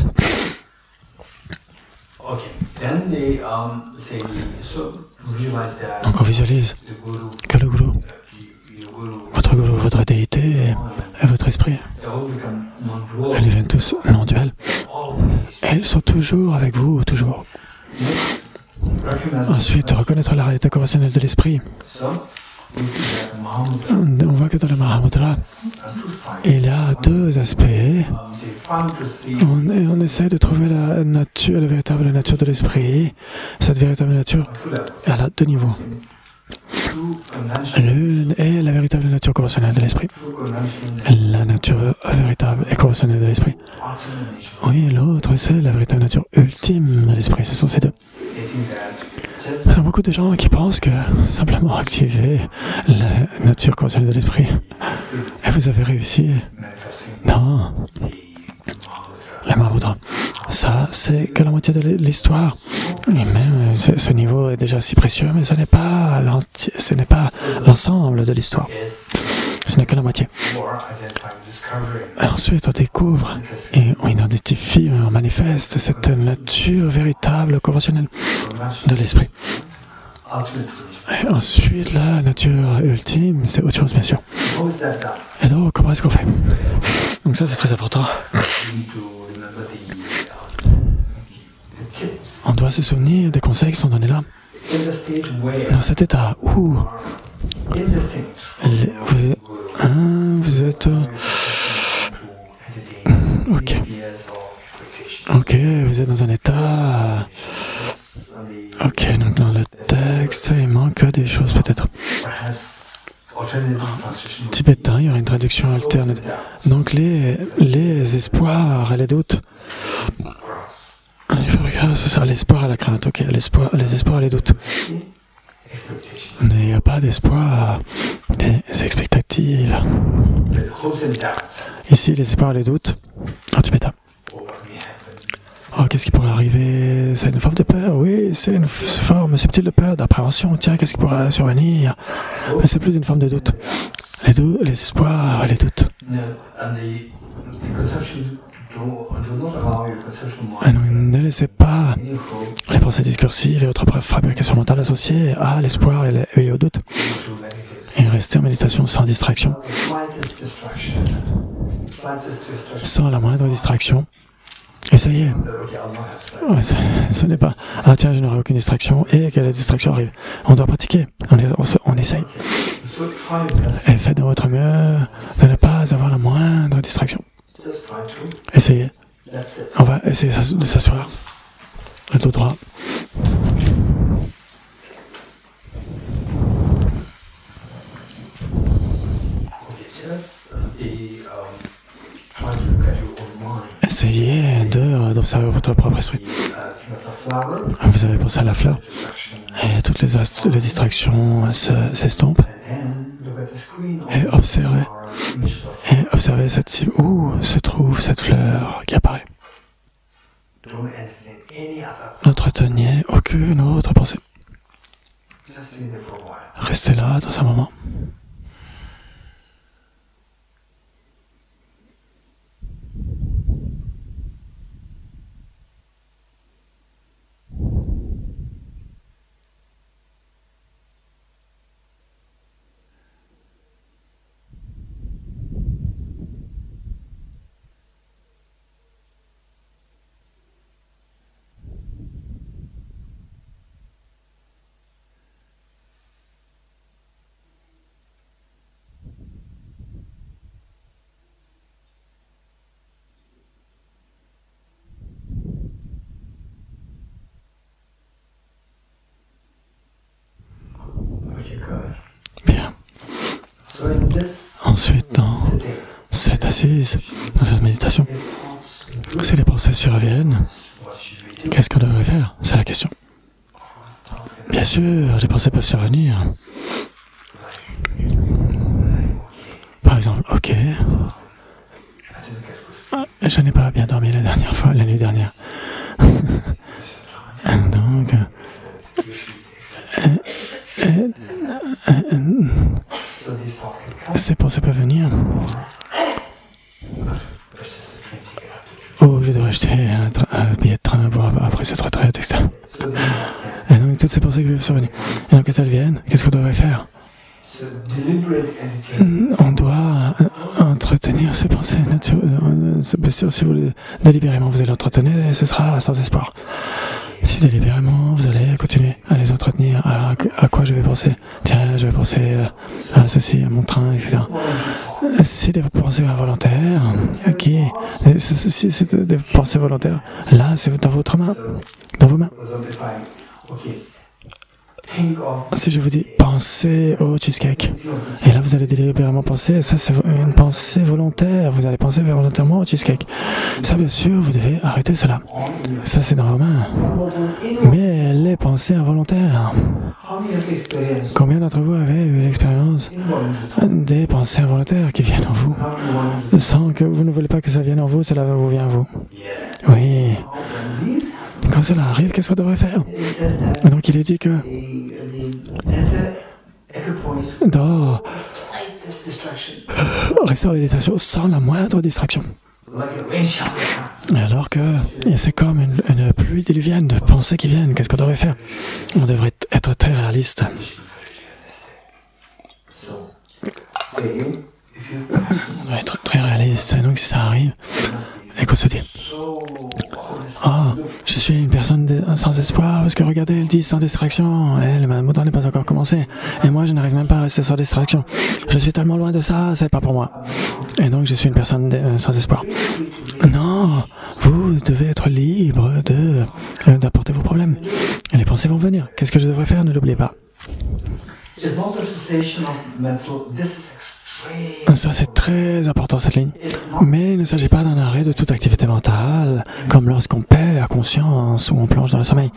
Speaker 1: Donc on visualise que le gourou, votre déité et votre esprit, ils deviennent tous non-duels. Et ils sont toujours avec vous, toujours. Ensuite, reconnaître la réalité conventionnelle de l'esprit. On voit que dans le Mahamudra, il y a deux aspects. On essaie de trouver la nature, la véritable nature de l'esprit. Cette véritable nature, elle a deux niveaux. L'une est la véritable nature conventionnelle de l'esprit. La nature véritable et conventionnelle de l'esprit. Oui, l'autre, c'est la véritable nature ultime de l'esprit. Ce sont ces deux. Il y a beaucoup de gens qui pensent que simplement activer la nature conventionnelle de l'esprit, et vous avez réussi. Non. Le Mahamudra, ça, c'est que la moitié de l'histoire. Et même, ce niveau est déjà si précieux, mais ce n'est pas l'ensemble de l'histoire. Ce n'est que la moitié. Et ensuite, on découvre et on identifie, on manifeste cette nature véritable, conventionnelle de l'esprit. Et ensuite, la nature ultime, c'est autre chose, bien sûr. Et donc, comment est-ce qu'on fait? Donc ça, c'est très important. On doit se souvenir des conseils qui sont donnés là. Dans cet état où vous êtes... Ok, vous êtes dans un état... Ok, donc dans le texte, il manque des choses peut-être. Tibétain, il y aura une traduction alterne. Donc les espoirs et les doutes. Il faut regarder, c'est ça, l'espoir et la crainte. Ok, les espoirs et les doutes. Il n'y a pas d'espoir, des expectatives. Ici, les espoirs et les doutes, en tibétain. Oh, qu'est-ce qui pourrait arriver? C'est une forme de peur, oui, c'est une forme subtile de peur, d'appréhension. Tiens, qu'est-ce qui pourrait survenir? Mais c'est plus une forme de doute. Les espoirs et les doutes. Ne laissez pas les pensées discursives et autres fabrications mentales associées à l'espoir et au doute. Et restez en méditation sans distraction. Sans la moindre distraction. Essayez. Ce n'est pas « Ah tiens, je n'aurai aucune distraction » et que la distraction arrive. On doit pratiquer. On essaye. Et faites de votre mieux de ne pas avoir la moindre distraction. Essayez. On va essayer de s'asseoir. Le dos droit. Essayez d'observer votre propre esprit. Vous avez pensé à la fleur et toutes les distractions s'estompent. Et observez cette cible. Où se trouve cette fleur qui apparaît? N'entretenez aucune autre pensée. Restez là dans un moment. Ensuite, dans cette assise, dans cette méditation, si les pensées surviennent, qu'est-ce qu'on devrait faire? C'est la question. Bien sûr, les pensées peuvent survenir. Par exemple, ok, je n'ai pas bien dormi la nuit dernière. Donc, ces pensées peuvent venir. Oh, je devrais acheter un billet de train pour après cette retraite, etc. Et donc, toutes ces pensées qui peuvent survenir. Et donc, quand elles viennent, qu'est-ce qu'on devrait faire? On doit entretenir ces pensées naturelles. Bien sûr, si vous délibérément vous allez entretenir, ce sera sans espoir. Si délibérément vous allez continuer à les entretenir, à quoi je vais penser? Tiens, je vais penser à ceci, à mon train, etc. Si des pensées involontaires, si c'est des pensées volontaires, là c'est dans votre main, dans vos mains. Si je vous dis pensez au cheesecake, et là vous allez délibérément penser, ça c'est une pensée volontaire, vous allez penser volontairement au cheesecake. Ça bien sûr, vous devez arrêter cela. Ça c'est dans vos mains. Mais les pensées involontaires, combien d'entre vous avez eu l'expérience des pensées involontaires qui viennent en vous, sans que vous ne voulez pas que ça vienne en vous, cela vous vient en vous? Oui. Quand cela arrive, qu'est-ce qu'on devrait faire? Donc il est dit que rester en méditation sans la moindre distraction. Alors que c'est comme une pluie diluvienne de pensées qui viennent, qu'est-ce qu'on devrait faire? On devrait être très réaliste. On doit être très réaliste. Et donc si ça arrive, et qu'on se dit oh, je suis une personne sans espoir, parce que regardez, elle dit sans distraction, et le marathon n'est pas encore commencé, et moi je n'arrive même pas à rester sans distraction. Je suis tellement loin de ça, c'est pas pour moi. Et donc je suis une personne sans espoir. Non, vous devez être libre d'apporter vos problèmes. Et les pensées vont venir. Qu'est-ce que je devrais faire? Ne l'oubliez pas. Ça c'est très important cette ligne. Mais il ne s'agit pas d'un arrêt de toute activité mentale, comme lorsqu'on perd conscience ou on plonge dans le sommeil.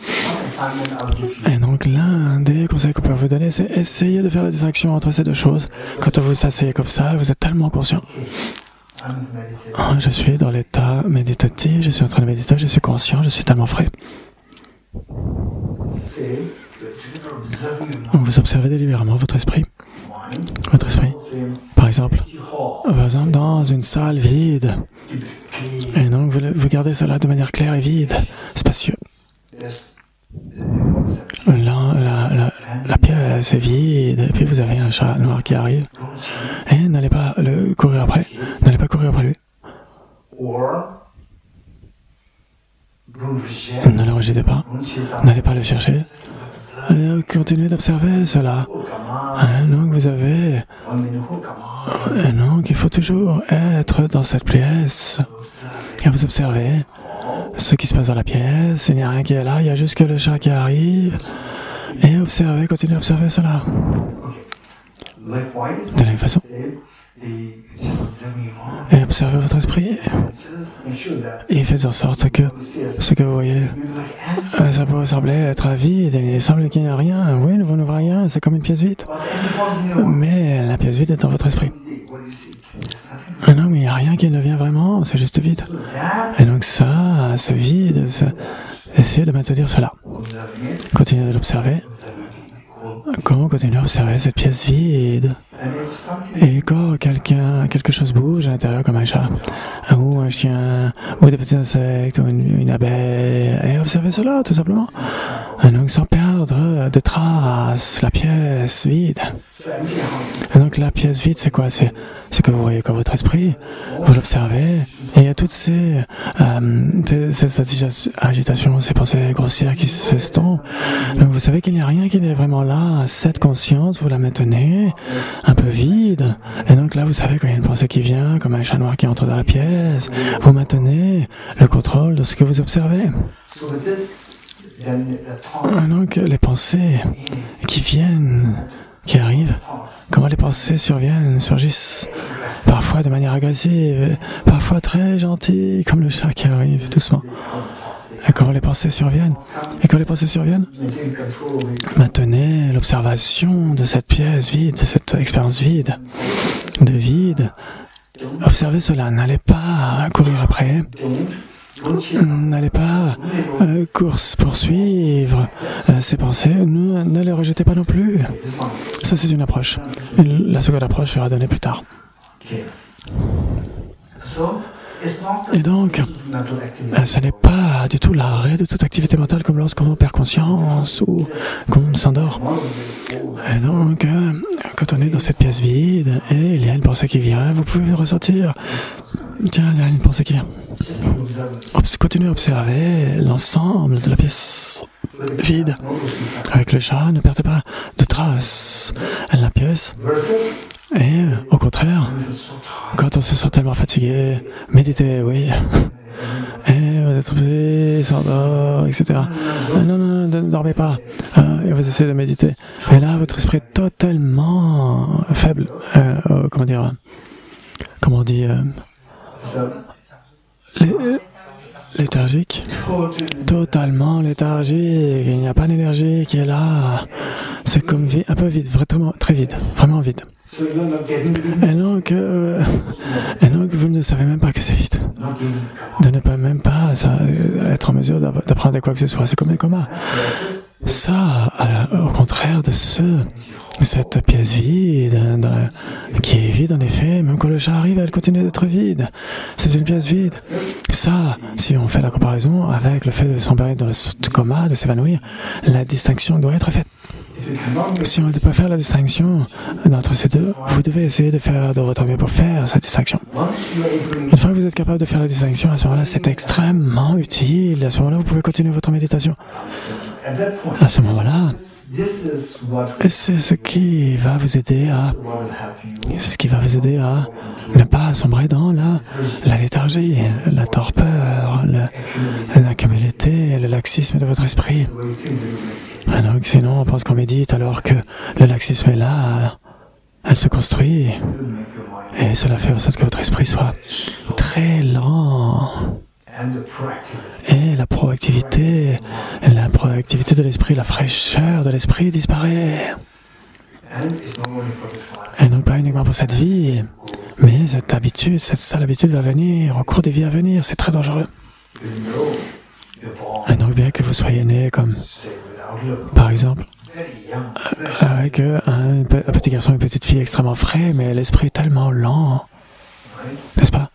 Speaker 1: Et donc l'un des conseils qu'on peut vous donner, c'est essayer de faire la distinction entre ces deux choses. Quand vous vous asseyez comme ça, vous êtes tellement conscient. Je suis dans l'état méditatif, je suis en train de méditer, je suis conscient, je suis tellement frais. Vous observez délibérément votre esprit. Votre esprit, par exemple, dans une salle vide. Et donc vous gardez cela de manière claire et vide, spacieux. La pièce est vide, et puis vous avez un chat noir qui arrive. Et n'allez pas courir après. N'allez pas courir après lui. Ne le rejetez pas. N'allez pas le chercher. Continuez d'observer cela. Donc vous avez... Donc il faut toujours être dans cette pièce. Et vous observez ce qui se passe dans la pièce. Il n'y a rien qui est là, il y a juste que le chat qui arrive. Et observez, continuez à observer cela. De la même façon. Et observez votre esprit. Et faites en sorte que ce que vous voyez, ça peut sembler être vide, il semble qu'il n'y a rien. Oui, vous ne voyez rien, c'est comme une pièce vide. Mais la pièce vide est dans votre esprit. Non, mais il n'y a rien qui ne vient vraiment, c'est juste vide. Et donc ça, ce vide, essayez de maintenir cela. Continuez de l'observer. Comment continuer à observer cette pièce vide? Et quand quelque chose bouge à l'intérieur, comme un chat, ou un chien, ou des petits insectes, ou une abeille, et observez cela, tout simplement. Et donc, sans perdre de traces, la pièce vide. Et donc, la pièce vide, c'est quoi? C'est ce que vous voyez comme votre esprit, vous l'observez, et il y a toutes ces agitations, ces pensées grossières qui s'estompent. Donc, vous savez qu'il n'y a rien qui est vraiment là. Cette conscience, vous la maintenez un peu vide. Et donc là, vous savez quand il y a une pensée qui vient, comme un chat noir qui entre dans la pièce, vous maintenez le contrôle de ce que vous observez. Donc les pensées qui viennent qui arrive, comment les pensées surgissent, parfois de manière agressive, parfois très gentille, comme le chat qui arrive doucement. Et comment les pensées surviennent. Et quand les pensées surviennent, maintenez l'observation de cette pièce vide, de cette expérience vide, de vide. Observez cela, n'allez pas courir après. N'allez pas poursuivre ces pensées, ne les rejetez pas non plus. Ça, c'est une approche. La seconde approche sera donnée plus tard. Et donc, ce n'est pas du tout l'arrêt de toute activité mentale comme lorsqu'on perd conscience ou qu'on s'endort. Et donc, quand on est dans cette pièce vide et il y a une pensée qui vient, vous pouvez ressentir, tiens, il y a une pensée qui vient. Continuez à observer l'ensemble de la pièce vide. Avec le chat, ne perdez pas de traces à la pièce. Et au contraire, quand on se sent tellement fatigué, méditez, oui. Et votre esprit s'endort, etc. Non, ne dormez pas. Et vous essayez de méditer. Et là, votre esprit est totalement faible. Comment on dit léthargique. Totalement léthargique. Il n'y a pas d'énergie qui est là. C'est comme un peu vide, vraiment très vide, vraiment vide. Et donc, vous ne savez même pas que c'est vide. De ne pas même pas être en mesure d'apprendre quoi que ce soit. C'est comme un coma. Ça, au contraire de cette pièce vide, qui est vide en effet, même quand le chat arrive, elle continue d'être vide. C'est une pièce vide. Ça, si on fait la comparaison avec le fait de sombrer dans le coma, de s'évanouir, la distinction doit être faite. Si on ne peut pas faire la distinction entre ces deux, vous devez essayer de faire de votre mieux pour faire cette distinction. Une fois que vous êtes capable de faire la distinction, à ce moment-là, c'est extrêmement utile. À ce moment-là, vous pouvez continuer votre méditation. À ce moment-là, c'est ce qui va vous aider à ne pas sombrer dans la léthargie, la torpeur, la cumulité, le laxisme de votre esprit. Donc, sinon, on pense qu'on médite alors que le laxisme est là, elle se construit, et cela fait en sorte que votre esprit soit très lent. Et la proactivité de l'esprit, la fraîcheur de l'esprit disparaît. Et donc pas uniquement pour cette vie, mais cette sale habitude va venir au cours des vies à venir, c'est très dangereux. Et donc bien que vous soyez né comme, par exemple, avec un petit garçon et une petite fille extrêmement frais, mais l'esprit tellement lent, n'est-ce pas?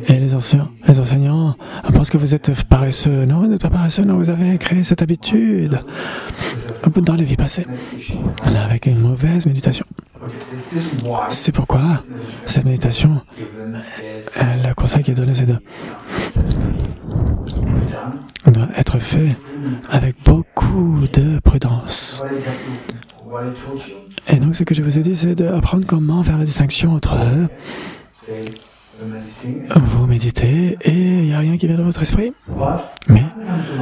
Speaker 1: Et les enseignants pensent que vous êtes paresseux. Non, vous n'êtes pas paresseux, non, vous avez créé cette habitude dans les vies passées, là, avec une mauvaise méditation. C'est pourquoi cette méditation, le conseil qui est donné, c'est doit être fait avec beaucoup de prudence. Et donc, ce que je vous ai dit, c'est d'apprendre comment faire la distinction entre eux. Vous méditez et il n'y a rien qui vient de votre esprit. Mais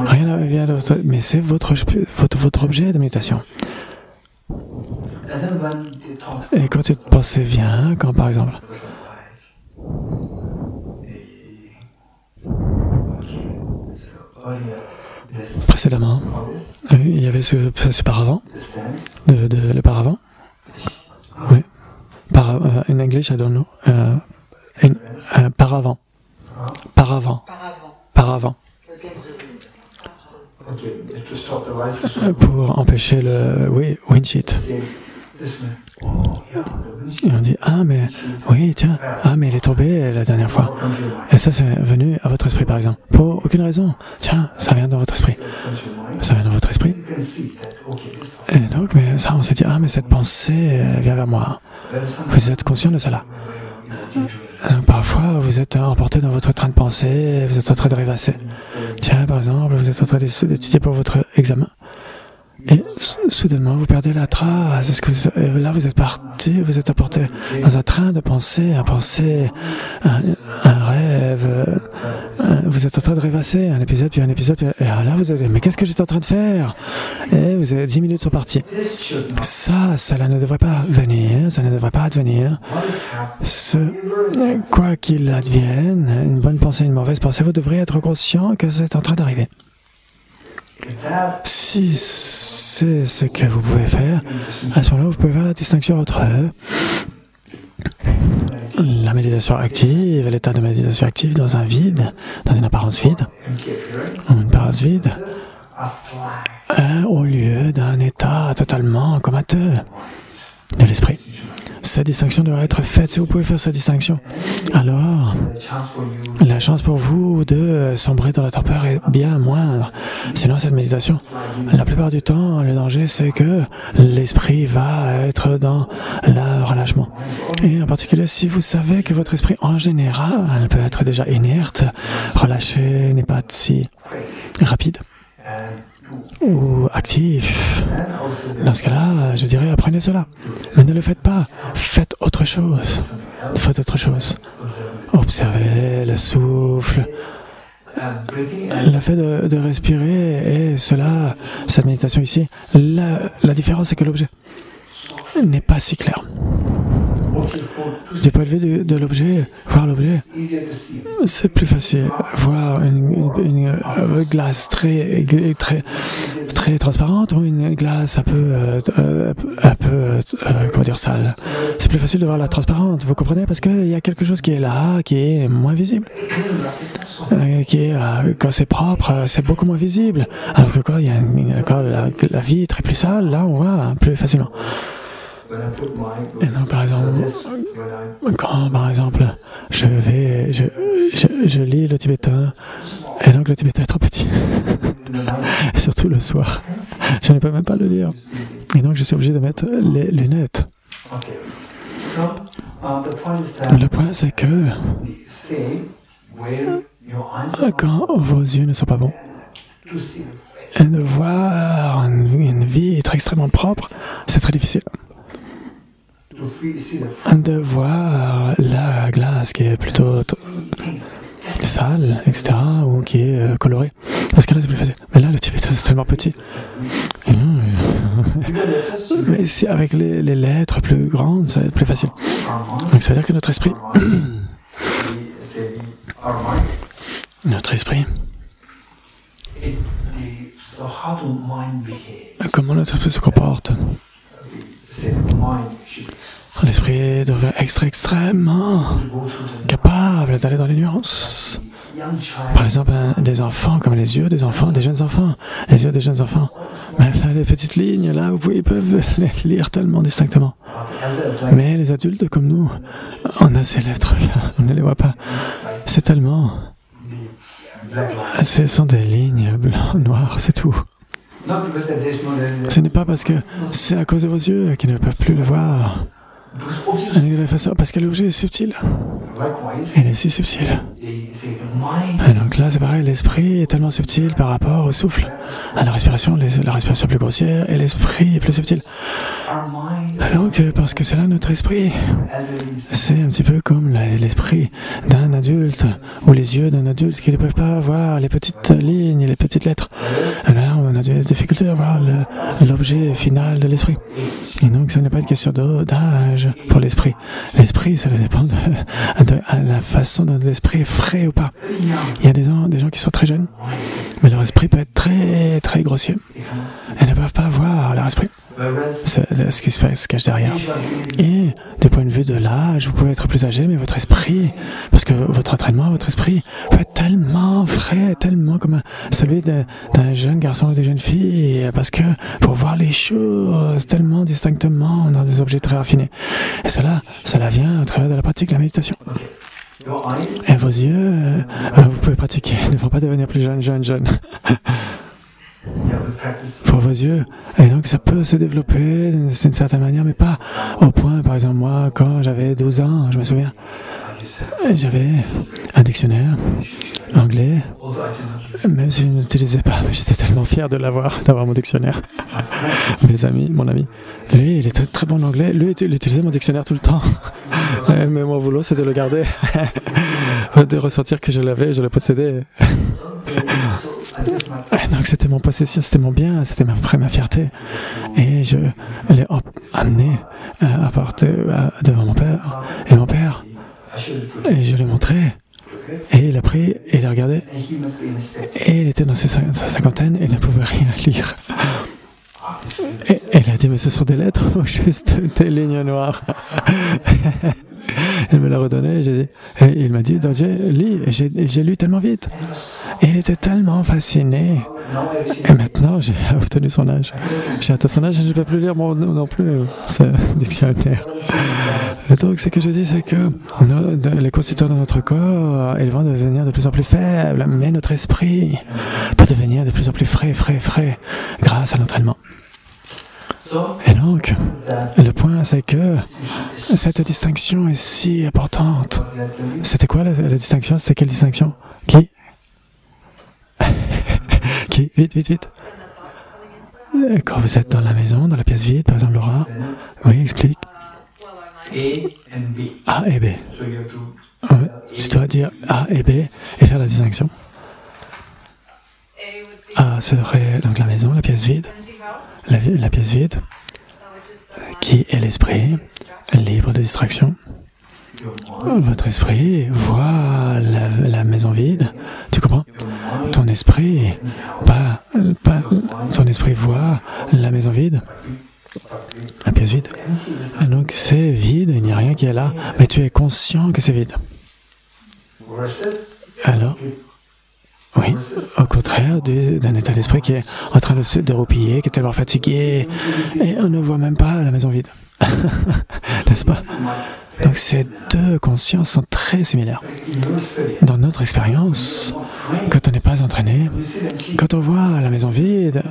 Speaker 1: rien ne vient de votre... Mais c'est votre objet de méditation. Et quand une pensée vient, quand par exemple... Précédemment, il y avait ce paravent, le paravent. Oui. In English, I don't know. Paravent. Pour empêcher le wind sheet. Et on dit, mais il est tombé la dernière fois. Et ça, c'est venu à votre esprit, par exemple. Pour aucune raison. Tiens, ça vient dans votre esprit. Ça vient dans votre esprit. Et donc, mais ça, on s'est dit, mais cette pensée vient vers moi. Vous êtes conscient de cela. Parfois, vous êtes emporté dans votre train de pensée, vous êtes en train de rêvasser. Tiens, par exemple, vous êtes en train d'étudier pour votre examen. Et soudainement, vous perdez la trace. Est-ce que là, vous êtes parti, vous êtes apporté dans un train de pensée, à penser un rêve. Vous êtes en train de rêvasser un épisode, puis un épisode, puis, et là, vous avez dit, mais qu'est-ce que j'étais en train de faire? Et vous avez 10 minutes sont parties. Cela ne devrait pas venir, ça ne devrait pas advenir. Quoi qu'il advienne, une bonne pensée, une mauvaise pensée, vous devriez être conscient que c'est en train d'arriver. Si c'est ce que vous pouvez faire, à ce moment-là, vous pouvez faire la distinction entre la méditation active, l'état de méditation active dans un vide, dans une apparence vide, au lieu d'un état totalement comateux de l'esprit. Cette distinction doit être faite. Si vous pouvez faire cette distinction, alors la chance pour vous de sombrer dans la torpeur est bien moindre. Sinon, cette méditation, la plupart du temps, le danger, c'est que l'esprit va être dans le relâchement. Et en particulier, si vous savez que votre esprit, en général, peut être déjà inerte, relâché, n'est pas si rapide ou actif. Dans ce cas-là, je dirais, apprenez cela. Mais ne le faites pas. Faites autre chose. Faites autre chose. Observez le souffle, le fait de respirer, et cela, cette méditation ici, la différence, c'est que l'objet n'est pas si clair. Du point de vue de l'objet, voir l'objet, c'est plus facile. Voir une glace très transparente ou une glace un peu comment dire, sale. C'est plus facile de voir la transparente, vous comprenez? Parce qu'il y a quelque chose qui est là, qui est moins visible. Quand c'est propre, c'est beaucoup moins visible. Alors que quand la vitre est plus sale, là on voit plus facilement. Et donc, par exemple, je lis le tibétain, et donc le tibétain est trop petit, et surtout le soir, je ne peux même pas le lire, et donc je suis obligé de mettre les lunettes. Le point, c'est que quand vos yeux ne sont pas bons, et de voir une vitre extrêmement propre, c'est très difficile. De voir la glace qui est plutôt sale, etc., ou qui est colorée. Parce que là, c'est plus facile. Mais là, le tibétain, c'est tellement petit. Mais si avec les lettres plus grandes, c'est plus facile. Donc, ça veut dire que notre esprit, comment notre esprit se comporte? L'esprit devrait être extrêmement capable d'aller dans les nuances. Par exemple, des enfants, comme les yeux des enfants, des jeunes enfants. Les yeux des jeunes enfants. Même là, les petites lignes, là, ils peuvent les lire tellement distinctement. Mais les adultes comme nous, on a ces lettres-là, on ne les voit pas. C'est tellement... Ce sont des lignes blancs, noirs, c'est tout. Ce n'est pas parce que c'est à cause de vos yeux qu'ils ne peuvent plus le voir. Parce que l'objet est subtil. Il est si subtil. Et donc là, c'est pareil, l'esprit est tellement subtil par rapport au souffle. À la respiration est plus grossière et l'esprit est plus subtil. Donc, parce que c'est là notre esprit. C'est un petit peu comme l'esprit d'un adulte ou les yeux d'un adulte qui ne peuvent pas voir les petites lignes et les petites lettres. Là, on a des difficultés à voir l'objet final de l'esprit. Et donc, ce n'est pas une question d'âge pour l'esprit. L'esprit, ça dépend de la façon dont l'esprit est frais ou pas. Il y a des gens qui sont très jeunes, mais leur esprit peut être très, très grossier. Ils ne peuvent pas voir leur esprit. Ce qui se cache derrière. Et du point de vue de l'âge, vous pouvez être plus âgé, mais votre esprit, parce que votre entraînement, votre esprit peut être tellement frais, tellement comme celui d'un jeune garçon ou d'une jeune fille, parce que pour voir les choses tellement distinctement dans des objets très raffinés. Et cela vient à travers de la pratique de la méditation. Et vos yeux, vous pouvez pratiquer, ils ne vont pas devenir plus jeunes. Pour vos yeux. Et donc ça peut se développer d'une certaine manière, mais pas au point, par exemple moi, quand j'avais 12 ans, je me souviens, j'avais un dictionnaire anglais, même si je n'utilisais pas, mais j'étais tellement fier de l'avoir, d'avoir mon dictionnaire. Mes amis, mon ami, lui, il était très bon en anglais, lui, il utilisait mon dictionnaire tout le temps. Mais mon boulot, c'était de le garder, de ressentir que je l'avais, je le possédais. Donc c'était mon possession, c'était mon bien, c'était ma fierté. Et je l'ai amené à porter devant mon père. Et mon père, et je lui ai montré. Et il a pris, et il a regardé. Et il était dans sa cinquantaine, et il ne pouvait rien lire. Et il a dit, mais ce sont des lettres ou juste des lignes noires? Il me l'a redonné, et il m'a dit, lis, et j'ai lu tellement vite. Et il était tellement fasciné. Et maintenant, j'ai obtenu son âge. J'ai atteint son âge et je ne peux plus lire non plus ce dictionnaire. Et donc, ce que je dis, c'est que les constituants de notre corps, ils vont devenir de plus en plus faibles, mais notre esprit peut devenir de plus en plus frais, grâce à l'entraînement. Et donc, le point, c'est que cette distinction est si importante. C'était quoi la distinction? C'était quelle distinction? Qui? Qui? Vite. Quand vous êtes dans la maison, dans la pièce vide, par exemple, Laura, oui, explique. A et B. Tu dois dire A et B et faire la distinction. A serait donc la maison, la pièce vide. La pièce vide, qui est l'esprit, libre de distraction. Votre esprit voit la maison vide, tu comprends? Ton esprit, ton esprit voit la maison vide, la pièce vide. Et donc c'est vide, il n'y a rien qui est là, mais tu es conscient que c'est vide. Alors, oui, au contraire d'un état d'esprit qui est en train de se déroupiller, qui est tellement fatigué, et on ne voit même pas la maison vide. N'est-ce pas? Donc ces deux consciences sont très similaires. Dans notre expérience, quand on n'est pas entraîné, quand on voit la maison vide,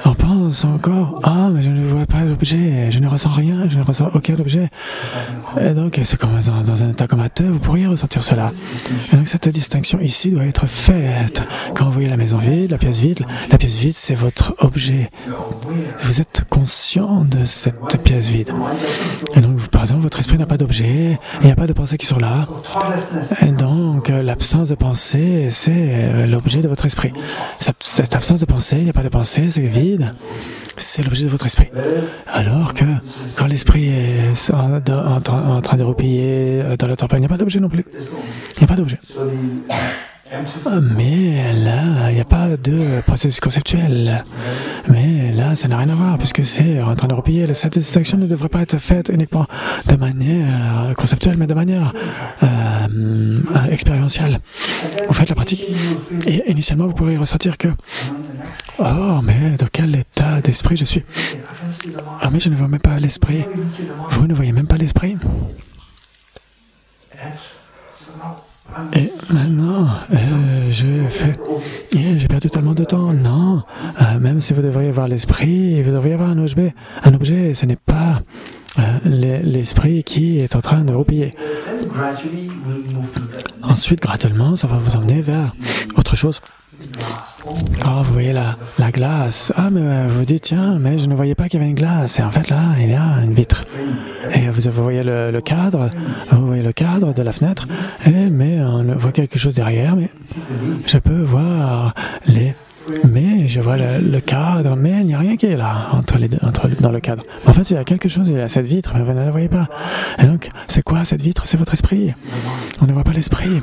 Speaker 1: on pense encore « Ah, mais je ne vois pas l'objet, je ne ressens rien, je ne ressens aucun objet. » Et donc, c'est comme dans un état comateux, vous pourriez ressentir cela. Et donc cette distinction ici doit être faite. Quand vous voyez la maison vide, la pièce vide, c'est votre objet. Vous êtes conscient de cette pièce vide. Et donc, par exemple, votre esprit n'a pas d'objet, il n'y a pas de pensée qui sont là. Et donc, l'absence de pensée, c'est l'objet de votre esprit. Cette absence de pensée, il n'y a pas de pensée, c'est vide, c'est l'objet de votre esprit. Alors que, quand l'esprit est en train de roupiller dans le temple, il n'y a pas d'objet non plus. Il n'y a pas d'objet. Mais là, il n'y a pas de processus conceptuel. Mais là, ça n'a rien à voir, puisque c'est en train de replier. Cette distinction ne devrait pas être faite uniquement de manière conceptuelle, mais de manière expérientielle. Vous faites la pratique, et initialement, vous pourrez ressentir que « Oh, mais dans quel état d'esprit je suis ?»« Ah, mais je ne vois même pas l'esprit. » Vous ne voyez même pas l'esprit. Et maintenant, j'ai perdu tellement de temps. Non, même si vous devriez voir l'esprit, vous devriez avoir un objet, ce n'est pas l'esprit qui est en train de roupiller. Ensuite, graduellement, ça va vous emmener vers autre chose. Oh, vous voyez la glace. Ah, mais vous dites, tiens, mais je ne voyais pas qu'il y avait une glace. Et en fait, là, il y a une vitre. Et vous voyez le cadre, de la fenêtre. Mais on voit quelque chose derrière, mais je peux voir mais je vois le cadre, mais il n'y a rien qui est là dans le cadre. En fait, il y a quelque chose, il y a cette vitre, mais vous ne la voyez pas. Et donc, c'est quoi cette vitre? C'est votre esprit. On ne voit pas l'esprit.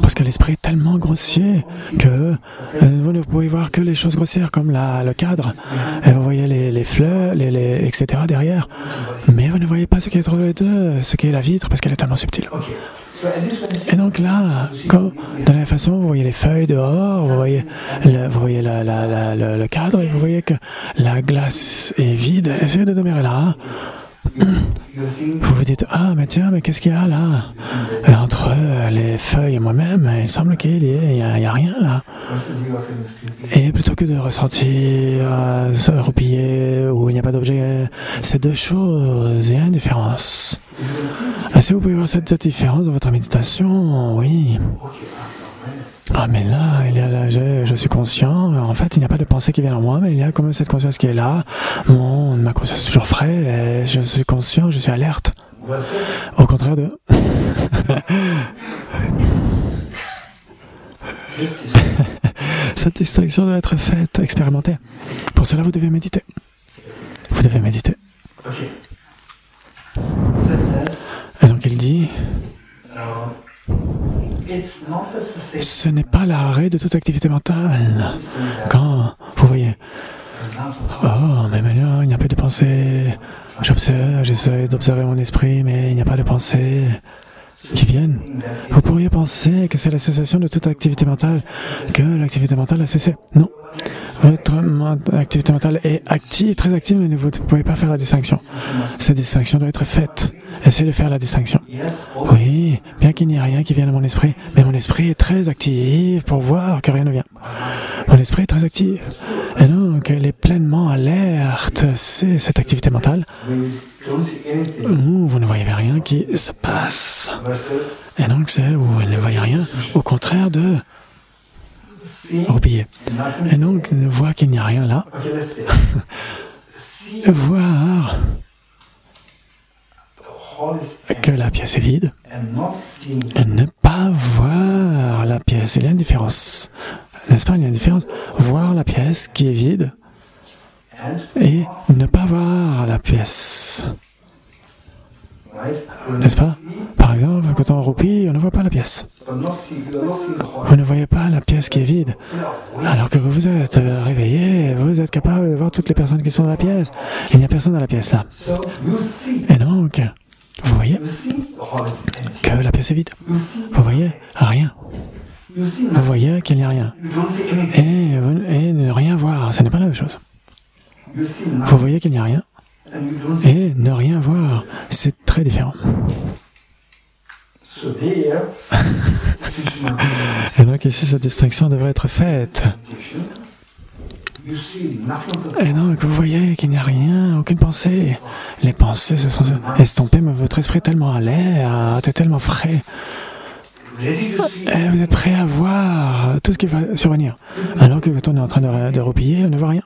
Speaker 1: Parce que l'esprit est tellement grossier que vous ne pouvez voir que les choses grossières, comme le cadre. Et vous voyez les fleurs, etc. derrière. Mais vous ne voyez pas ce qui est entre les deux, ce qui est la vitre, parce qu'elle est tellement subtile. Et donc là, de la même façon, vous voyez les feuilles dehors, vous voyez le cadre, et vous voyez que la glace est vide. Essayez de demeurer là. Vous vous dites, ah, mais tiens, mais qu'est-ce qu'il y a là? Entre les feuilles et moi-même, il semble qu'il y a rien là. Et plutôt que de ressentir roupiller où il n'y a pas d'objet, c'est deux choses, il y a une différence. Si vous pouvez voir cette différence dans votre méditation, oui. Ah, mais là, je suis conscient. En fait, il n'y a pas de pensée qui vient en moi, mais il y a comme cette conscience qui est là. Ma conscience est toujours fraîche. Je suis conscient, je suis alerte. Au contraire de... Cette distinction doit être faite, expérimentée. Pour cela, vous devez méditer. Vous devez méditer. Et donc, il dit... Ce n'est pas l'arrêt de toute activité mentale. Quand vous voyez, oh, mais maintenant il n'y a pas de pensée, j'observe, j'essaie d'observer mon esprit, mais il n'y a pas de pensée qui viennent. Vous pourriez penser que c'est la cessation de toute activité mentale, que l'activité mentale a cessé. Non. Votre activité mentale est active, très active, mais vous ne pouvez pas faire la distinction. Cette distinction doit être faite. Essayez de faire la distinction. Oui, bien qu'il n'y ait rien qui vienne à mon esprit, mais mon esprit est très actif pour voir que rien ne vient. Mon esprit est très actif. Et donc, elle est pleinement alerte. C'est cette activité mentale où vous ne voyez rien qui se passe. Et donc, c'est où vous ne voyez rien, au contraire de roupiller. Et donc, voir qu'il n'y a rien là, voir que la pièce est vide, et ne pas voir la pièce. Il y a une différence. N'est-ce pas, il y a une différence. Voir la pièce qui est vide et ne pas voir la pièce. N'est-ce pas? Par exemple, quand on roupille, on ne voit pas la pièce. Vous ne voyez pas la pièce qui est vide. Alors que vous êtes réveillé, vous êtes capable de voir toutes les personnes qui sont dans la pièce. Il n'y a personne dans la pièce là. Et donc, vous voyez que la pièce est vide. Vous voyez rien. Vous voyez qu'il n'y a rien. Et ne rien voir, ce n'est pas la même chose. Vous voyez qu'il n'y a rien. Et ne rien voir, c'est très différent. Et donc ici, cette distinction devrait être faite. Et donc, vous voyez qu'il n'y a rien, aucune pensée. Les pensées se sont estompées, mais votre esprit est tellement alerte, est tellement frais. Et vous êtes prêt à voir tout ce qui va survenir. Alors que quand on est en train de roupiller, on ne voit rien.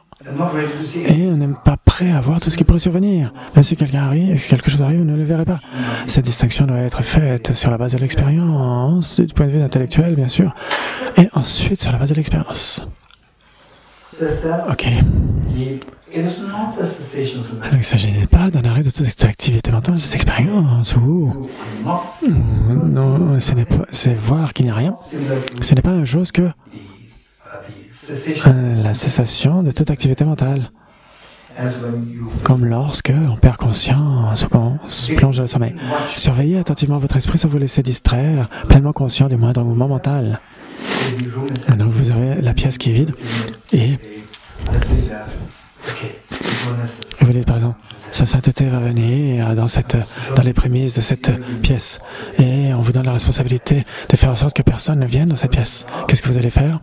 Speaker 1: Et on n'est pas prêt à voir tout ce qui pourrait survenir. Même si quelque chose arrive, vous ne le verrez pas. Cette distinction doit être faite sur la base de l'expérience, du point de vue intellectuel, bien sûr, et ensuite sur la base de l'expérience. Ok. Donc, il ne s'agit pas d'un arrêt de toute activité mentale, cette expérience. Non, c'est voir qu'il n'y a rien. Ce n'est pas la même chose que la cessation de toute activité mentale. Comme lorsque on perd conscience, qu'on se plonge dans le sommeil. Surveillez attentivement votre esprit sans vous laisser distraire, pleinement conscient du moindre mouvement mental. Donc vous avez la pièce qui est vide et vous dites par exemple, sa sainteté va venir dans les prémices de cette pièce et on vous donne la responsabilité de faire en sorte que personne ne vienne dans cette pièce. Qu'est-ce que vous allez faire?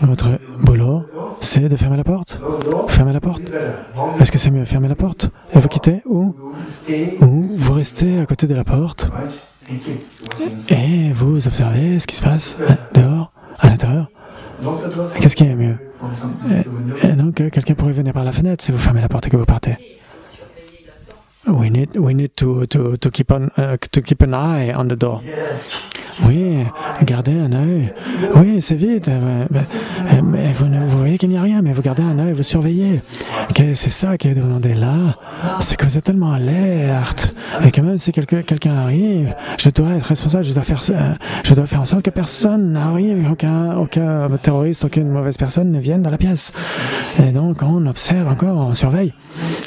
Speaker 1: Votre boulot, c'est de fermer la porte. Fermez la porte. Est-ce que c'est mieux fermer la porte et vous quitter ou vous restez à côté de la porte et vous observez ce qui se passe dehors, à l'intérieur? Qu'est-ce qui est mieux? Et donc, quelqu'un pourrait venir par la fenêtre si vous fermez la porte et que vous partez. We need to keep an eye on the door. Oui, gardez un œil. Oui, c'est vite. Mais vous voyez qu'il n'y a rien, mais vous gardez un œil, vous surveillez. C'est ça qui est demandé là. C'est que vous êtes tellement alerte. Et que même si quelqu'un arrive, je dois être responsable, je dois faire en sorte que personne n'arrive, aucun terroriste, aucune mauvaise personne ne vienne dans la pièce. Et donc, on observe encore, on surveille.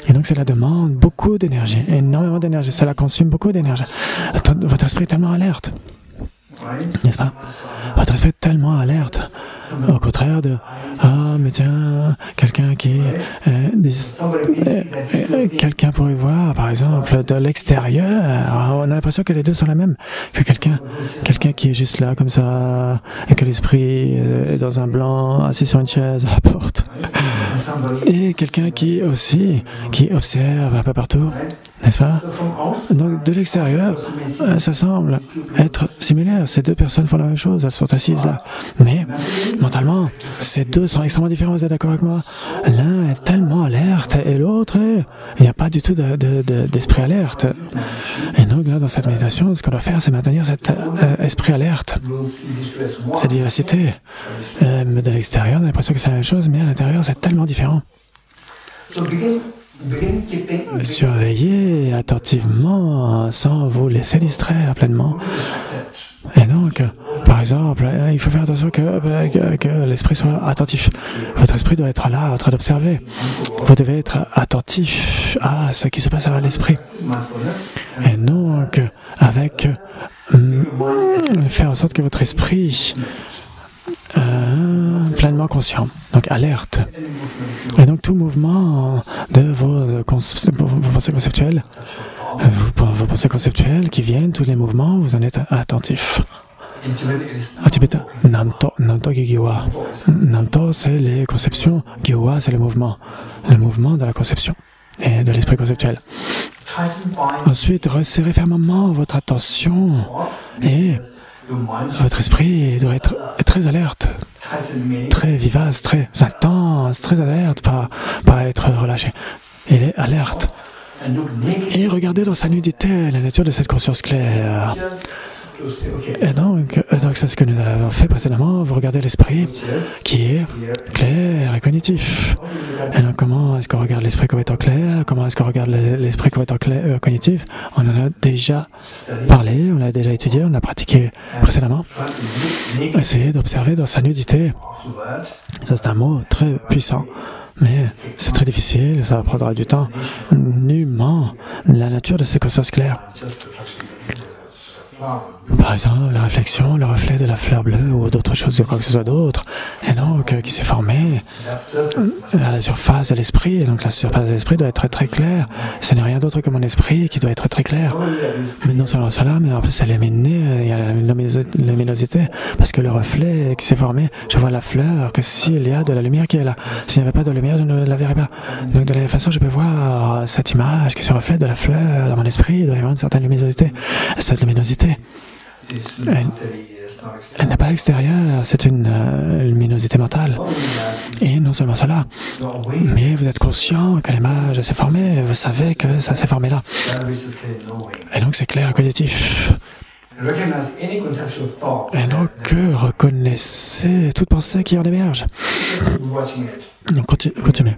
Speaker 1: Et donc, cela demande beaucoup d'énergie, énormément d'énergie. Cela consomme beaucoup d'énergie. Votre esprit est tellement alerte. N'est-ce pas? Votre esprit est tellement alerte. Au contraire de « Ah, mais tiens, quelqu'un qui quelqu'un pourrait voir, par exemple, de l'extérieur, on a l'impression que les deux sont la même, que quelqu'un qui est juste là, comme ça, et que l'esprit est dans un blanc, assis sur une chaise à la porte, et quelqu'un qui observe un peu partout, n'est-ce pas? Donc, de l'extérieur, ça semble être similaire. Ces deux personnes font la même chose, elles sont assises là. Mais, mentalement, ces deux sont extrêmement différents, vous êtes d'accord avec moi? L'un est tellement alerte et l'autre, il n'y a pas du tout d'esprit alerte. Et donc, là, dans cette méditation, ce qu'on doit faire, c'est maintenir cet esprit alerte, cette vivacité. Mais de l'extérieur, on a l'impression que c'est la même chose, mais à l'intérieur, c'est tellement différent. Surveillez attentivement sans vous laisser distraire pleinement. Et donc, par exemple, il faut faire attention que l'esprit soit attentif. Votre esprit doit être là, en train d'observer. Vous devez être attentif à ce qui se passe avec l'esprit. Et donc, avec faire en sorte que votre esprit pleinement conscient, donc alerte. Et donc tout mouvement de vos pensées conceptuelles, vos pensées conceptuelles qui viennent, tous les mouvements, vous en êtes attentif. En tibétain, Namto Giwa. Namto, c'est les conceptions, Giwa, c'est le mouvement de la conception et de l'esprit conceptuel. Ensuite, resserrez fermement votre attention et votre esprit doit être très alerte, très vivace, très intense, très alerte, pas être relâché. Il est alerte. Et regardez dans sa nudité la nature de cette conscience claire. Et donc c'est ce que nous avons fait précédemment. Vous regardez l'esprit qui est clair et cognitif. Et donc, comment est-ce qu'on regarde l'esprit comme étant clair? Comment est-ce qu'on regarde l'esprit comme étant cognitif? On en a déjà parlé, on l'a déjà étudié, on l'a pratiqué précédemment. Essayez d'observer dans sa nudité. Ça, c'est un mot très puissant. Mais c'est très difficile, ça prendra du temps. Nullement la nature de ces consciences claires. Par exemple, la réflexion, le reflet de la fleur bleue ou d'autres choses, quoi que ce soit d'autre, et donc qui s'est formé à la surface de l'esprit, et donc la surface de l'esprit doit être très claire. Ce n'est rien d'autre que mon esprit qui doit être très clair. Mais non seulement cela, mais en plus elle est lumineuse, il y a la luminosité, parce que le reflet qui s'est formé, je vois la fleur que s'il y a de la lumière qui est là. S'il n'y avait pas de lumière, je ne la verrais pas. Donc de la même façon, je peux voir cette image qui se reflète de la fleur dans mon esprit, il doit y avoir une certaine luminosité. Cette luminosité, elle n'est pas extérieure, c'est une luminosité mentale. Et non seulement cela, mais vous êtes conscient que l'image s'est formée, vous savez que ça s'est formé là. Et donc c'est clair et cognitif. Et donc reconnaissez toute pensée qui en émerge. Donc continuez.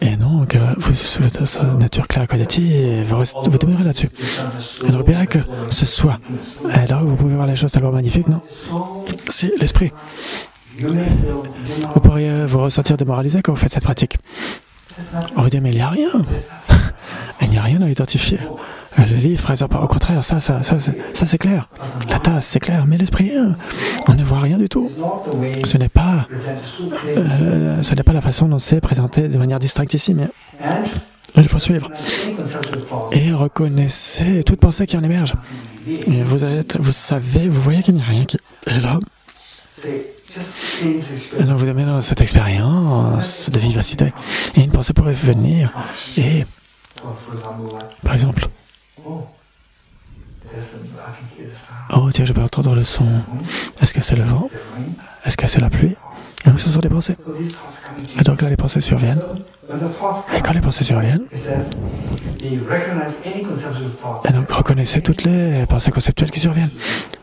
Speaker 1: Et donc, sa nature claire cognitive, vous demeurez là-dessus. Alors bien que ce soit, alors vous pouvez voir les choses tellement magnifiques, non? C'est l'esprit. Vous pourriez vous ressentir démoralisé quand vous faites cette pratique. On va dire, mais il n'y a rien. Il n'y a rien à identifier. Le livre, par exemple, au contraire, ça c'est clair. La tasse, c'est clair, mais l'esprit, on ne voit rien du tout. Ce n'est pas la façon dont c'est présenté de manière distincte ici, mais il faut suivre. Et reconnaissez toute pensée qui en émerge. Et vous savez, vous voyez qu'il n'y a rien qui est là. Alors vous amenez dans cette expérience de vivacité. Et une pensée pourrait venir et, par exemple, oh tiens, je peux entendre le son. Est-ce que c'est le vent? Est-ce que c'est la pluie? Et donc ce sont des pensées. Et donc là les pensées surviennent. Et quand les pensées surviennent, et donc reconnaissez toutes les pensées conceptuelles qui surviennent.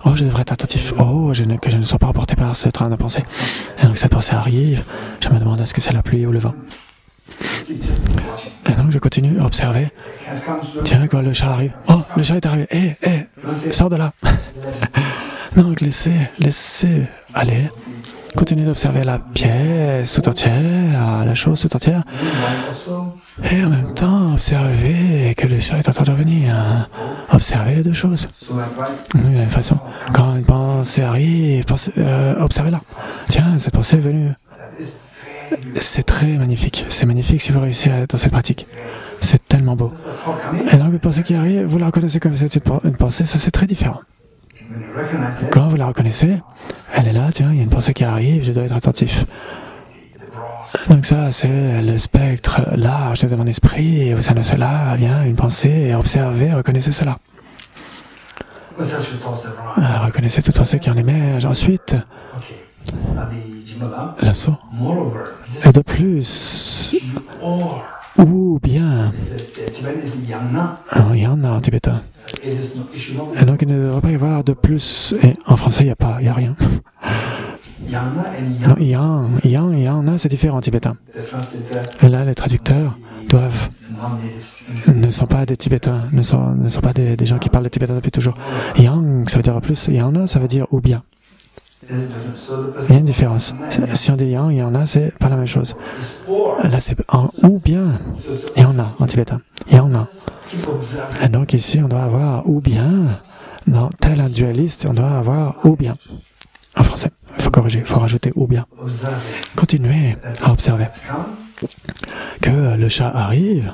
Speaker 1: Oh, je devrais être attentif. Oh, que je ne sois pas emporté par ce train de pensée. Et donc cette pensée arrive, je me demande est-ce que c'est la pluie ou le vent. Et donc je continue à observer. Tiens, quand le chat arrive. Oh, le chat est arrivé. Sors de là. Donc laissez aller. Continuez d'observer la pièce tout entière, la chose tout entière. Et en même temps, observez que le chat est en train de revenir. Observez les deux choses. De la même façon, quand une pensée arrive, observez-la. Tiens, cette pensée est venue. C'est très magnifique. C'est magnifique si vous réussissez dans cette pratique. C'est tellement beau. Et donc, une pensée qui arrive, vous la reconnaissez comme c'est une pensée, ça c'est très différent. Quand vous la reconnaissez, elle est là, tiens, il y a une pensée qui arrive, je dois être attentif. Donc ça, c'est le spectre large de mon esprit, et au sein de cela vient une pensée, et observez, reconnaissez cela. Reconnaissez toute pensée qui en émerge. Ensuite, l'assaut. Et de plus, ou bien, il y en a en tibétain. Et donc il ne devrait pas y avoir de plus. Et en français, il n'y a rien. Non, il y en a, c'est différent en tibétain. Et là, les traducteurs ne sont pas des Tibétains, ne sont pas des gens qui parlent le tibétain depuis toujours. Yang, ça veut dire plus. Il y en a, ça veut dire ou bien. Il y a une différence. Si on dit yang, il y en a, c'est pas la même chose. Là, c'est en ou bien. Il y en a en tibétain. Il y en a. Et donc ici, on doit avoir ou bien. Dans tel un dualiste, on doit avoir ou bien. En français, il faut corriger, il faut rajouter ou bien. Continuez à observer que le chat arrive.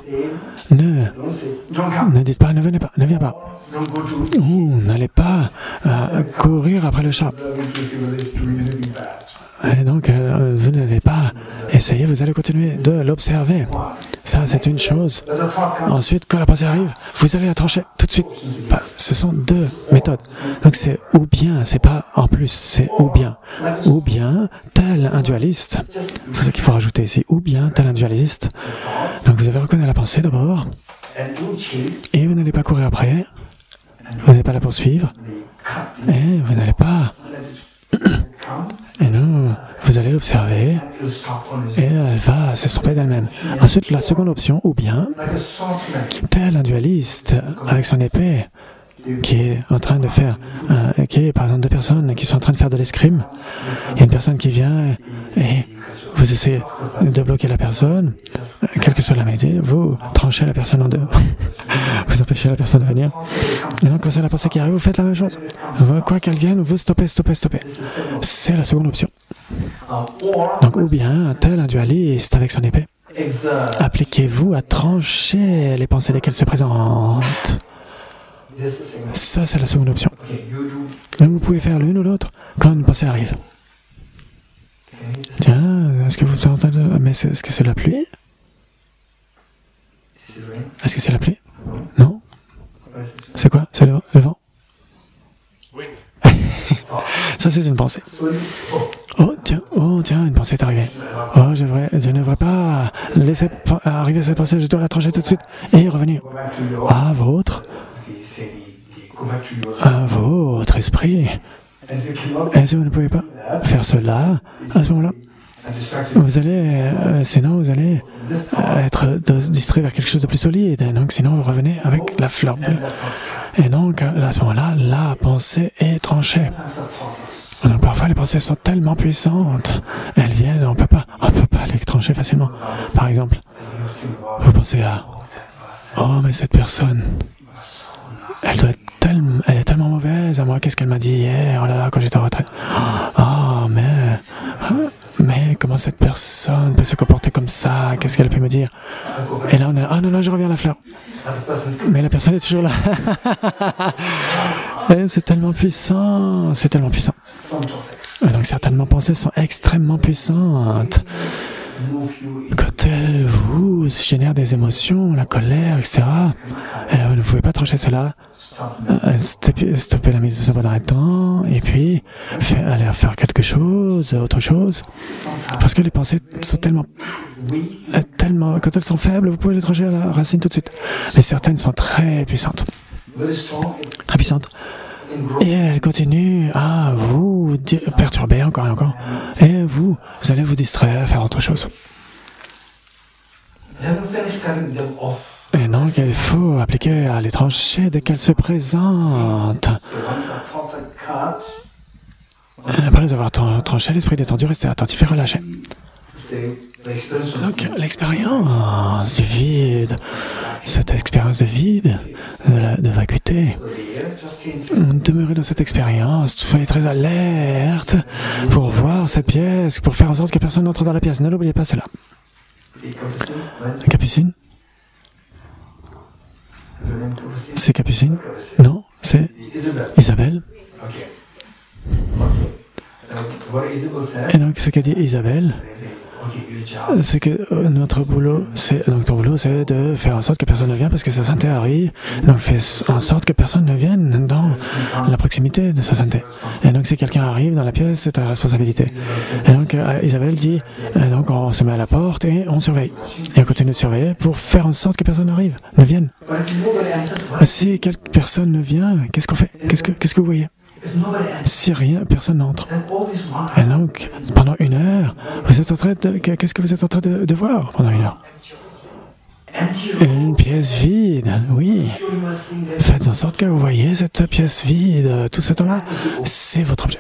Speaker 1: Ne dites pas, ne venez pas, ne viens pas. Ou n'allez pas courir après le chat. Et donc, vous n'allez pas essayer, vous allez continuer de l'observer. Ça, c'est une chose. Ensuite, quand la pensée arrive, vous allez la trancher tout de suite. Ce sont deux méthodes. Donc, c'est ou bien, c'est pas en plus, c'est ou bien. Ou bien, tel un dualiste. C'est ce qu'il faut rajouter ici. Ou bien, tel un dualiste. Donc, vous avez reconnu la pensée d'abord. Et vous n'allez pas courir après. Vous n'allez pas la poursuivre. Et vous n'allez pas... Et non, vous allez l'observer et elle va s'estomper d'elle-même. Ensuite, la seconde option, ou bien, tel un dualiste avec son épée qui est en train de faire, qui est par exemple deux personnes qui sont en train de faire de l'escrime. Il y a une personne qui vient et vous essayez de bloquer la personne, quelle que soit la méthode, vous tranchez la personne en deux. Vous empêchez la personne de venir. Et donc quand c'est la pensée qui arrive, vous faites la même chose. Quoi qu'elle vienne, vous stoppez. C'est la seconde option. Donc ou bien, tel un dualiste avec son épée, appliquez-vous à trancher les pensées dès qu'elles se présentent. Ça, c'est la seconde option. Donc vous pouvez faire l'une ou l'autre quand une pensée arrive. Tiens, est-ce que vous entendez... Mais est-ce que c'est la pluie? Est-ce que c'est la pluie? Non? C'est quoi? C'est le vent? Ça, c'est une pensée. Oh, tiens, une pensée est arrivée. Oh, je ne devrais pas laisser arriver cette pensée, je dois la trancher tout de suite et revenir à votre esprit. Et si vous ne pouvez pas faire cela, à ce moment-là, vous allez, sinon vous allez être distrait vers quelque chose de plus solide. Et donc, sinon, vous revenez avec la fleur bleue. Et donc, à ce moment-là, la pensée est tranchée. Donc, parfois, les pensées sont tellement puissantes, elles viennent, on peut pas les trancher facilement. Par exemple, vous pensez à « Oh, mais cette personne, elle est tellement mauvaise à moi, qu'est-ce qu'elle m'a dit hier, oh là là, quand j'étais en retraite. Oh, mais comment cette personne peut se comporter comme ça, qu'est-ce qu'elle peut me dire? » Et là, on est, oh non, je reviens à la fleur. Mais la personne est toujours là. C'est tellement puissant, Et donc certaines pensées sont extrêmement puissantes. Quand elles vous génèrent des émotions, la colère, etc., vous ne pouvez pas trancher cela. Stopper la méditation pendant un temps, et puis aller faire quelque chose, autre chose. Parce que les pensées sont tellement, quand elles sont faibles, vous pouvez les trancher à la racine tout de suite. Mais certaines sont très puissantes. Et elles continuent à vous perturber encore et encore. Et vous allez vous distraire, faire autre chose. Et donc, il faut appliquer à les trancher dès qu'elles se présentent. Après les avoir tranchées, l'esprit détendu, restez attentif et relâché. Donc, l'expérience du vide, cette expérience de vide, de vacuité, demeurez dans cette expérience, soyez très alerte pour voir cette pièce, pour faire en sorte que personne n'entre dans la pièce. Ne l'oubliez pas cela. Capucine? C'est Capucine? Non, c'est Isabelle. Et donc, ce qu'a dit Isabelle, c'est que notre boulot, donc ton boulot, c'est de faire en sorte que personne ne vienne parce que sa sainteté arrive. Donc, fais en sorte que personne ne vienne dans la proximité de sa sainteté. Et donc, si quelqu'un arrive dans la pièce, c'est ta responsabilité. Et donc, Isabelle dit, donc on se met à la porte et on surveille. Et on continue de surveiller pour faire en sorte que personne n'arrive, ne vienne. Si personne ne vient, qu'est-ce qu'on fait? Qu'est-ce que vous voyez? Si personne n'entre. Et donc, pendant 1 heure, vous êtes en train de... Qu'est-ce que vous êtes en train de voir pendant 1 heure? Une pièce vide, oui. Faites en sorte que vous voyez cette pièce vide. Tout ce temps-là, c'est votre objet.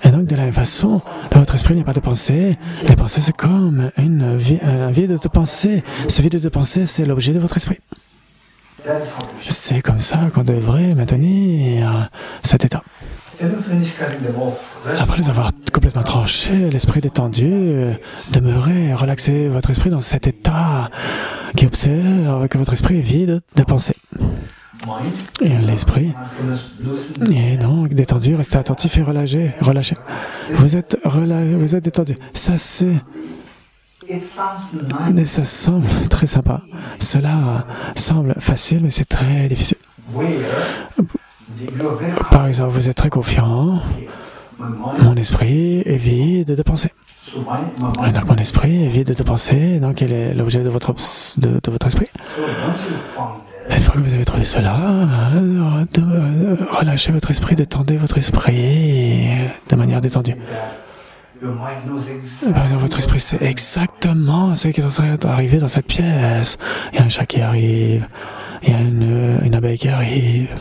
Speaker 1: Et donc, de la même façon, dans votre esprit, il n'y a pas de pensée. Les pensées, c'est comme un vide de pensée. Ce vide de pensée, c'est l'objet de votre esprit. C'est comme ça qu'on devrait maintenir cet état. Après les avoir complètement tranchés, l'esprit détendu, demeurez, relaxez votre esprit dans cet état qui observe que votre esprit est vide de pensée. Et l'esprit est donc détendu, restez attentif et relâché. Vous êtes détendu. Ça semble très sympa. Cela semble facile, mais c'est très difficile. Par exemple, vous êtes très confiant. Mon esprit est vide de pensée. Donc mon esprit est vide de pensée, donc il est l'objet de votre esprit. Et une fois que vous avez trouvé cela, relâchez votre esprit, détendez votre esprit de manière détendue. Par exemple, votre esprit sait exactement ce qui est en train d'arriver dans cette pièce. Il y a un chat qui arrive, il y a une abeille qui arrive.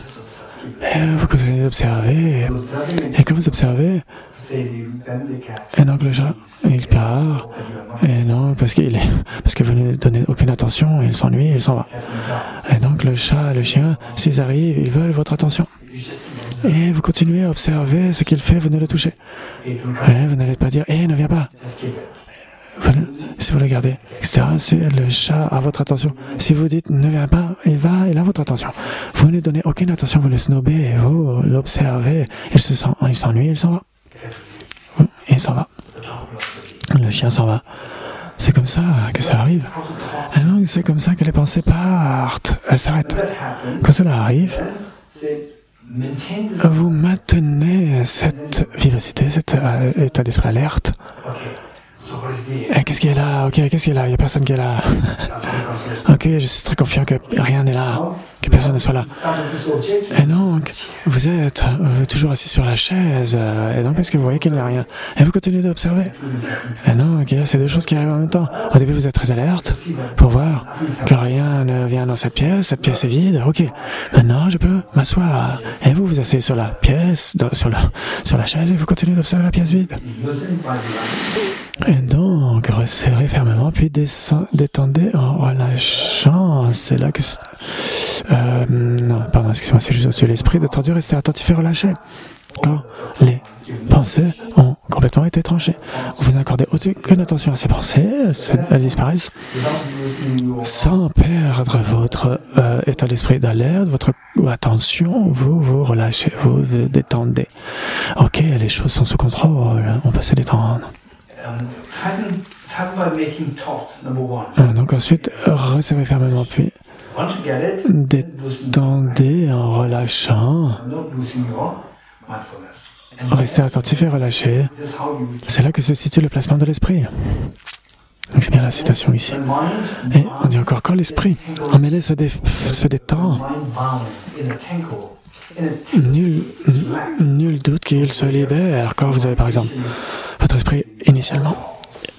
Speaker 1: Et vous continuez d'observer. Et quand vous observez, et donc le chat, il part. Et non, parce que vous ne donnez aucune attention, il s'ennuie, il s'en va. Et donc le chat, le chien, s'ils arrivent, ils veulent votre attention. Et vous continuez à observer ce qu'il fait, vous ne le touchez. Et vous n'allez pas dire, ne viens pas. Si vous le gardez, etc., c'est le chat à votre attention. Si vous dites, ne viens pas, il a votre attention. Vous ne donnez aucune attention, vous le snobez, vous l'observez, il s'ennuie, il s'en va. Il s'en va. Le chien s'en va. C'est comme ça que ça arrive. Et donc, c'est comme ça que les pensées partent. Elles s'arrêtent. Quand cela arrive, vous maintenez cette vivacité, cet état d'esprit alerte. Qu'est-ce qui est là? Ok, qu'est-ce qui est là? Il n'y a personne qui est là. Ok, je suis très confiant que rien n'est là, que personne ne soit là. Et donc, vous êtes toujours assis sur la chaise, et donc, est-ce que vous voyez qu'il n'y a rien? Et vous continuez d'observer. Et donc, il y a ces deux choses qui arrivent en même temps. Au début, vous êtes très alerte pour voir que rien ne vient dans cette pièce est vide. Ok, maintenant, je peux m'asseoir. Et vous asseyez sur la pièce, sur la chaise, et vous continuez d'observer la pièce vide. Et donc, resserrez fermement, puis détendez en relâchant. C'est là que... non, pardon, excusez-moi, c'est juste au-dessus de l'esprit. Détendu, restez attentif et relâché. Quand les pensées ont complètement été tranchées, vous n'accordez aucune attention à ces pensées, elles disparaissent, sans perdre votre état d'esprit d'alerte, votre attention, vous relâchez, vous détendez. Ok, les choses sont sous contrôle, on peut se détendre. Donc ensuite, resserrez fermement, puis détendez en relâchant. Restez attentif et relâché. C'est là que se situe le placement de l'esprit. Donc c'est bien la citation ici. Et on dit encore, quand l'esprit emmêlé se détend, nul doute qu'il se libère. Quand vous avez par exemple votre esprit initialement,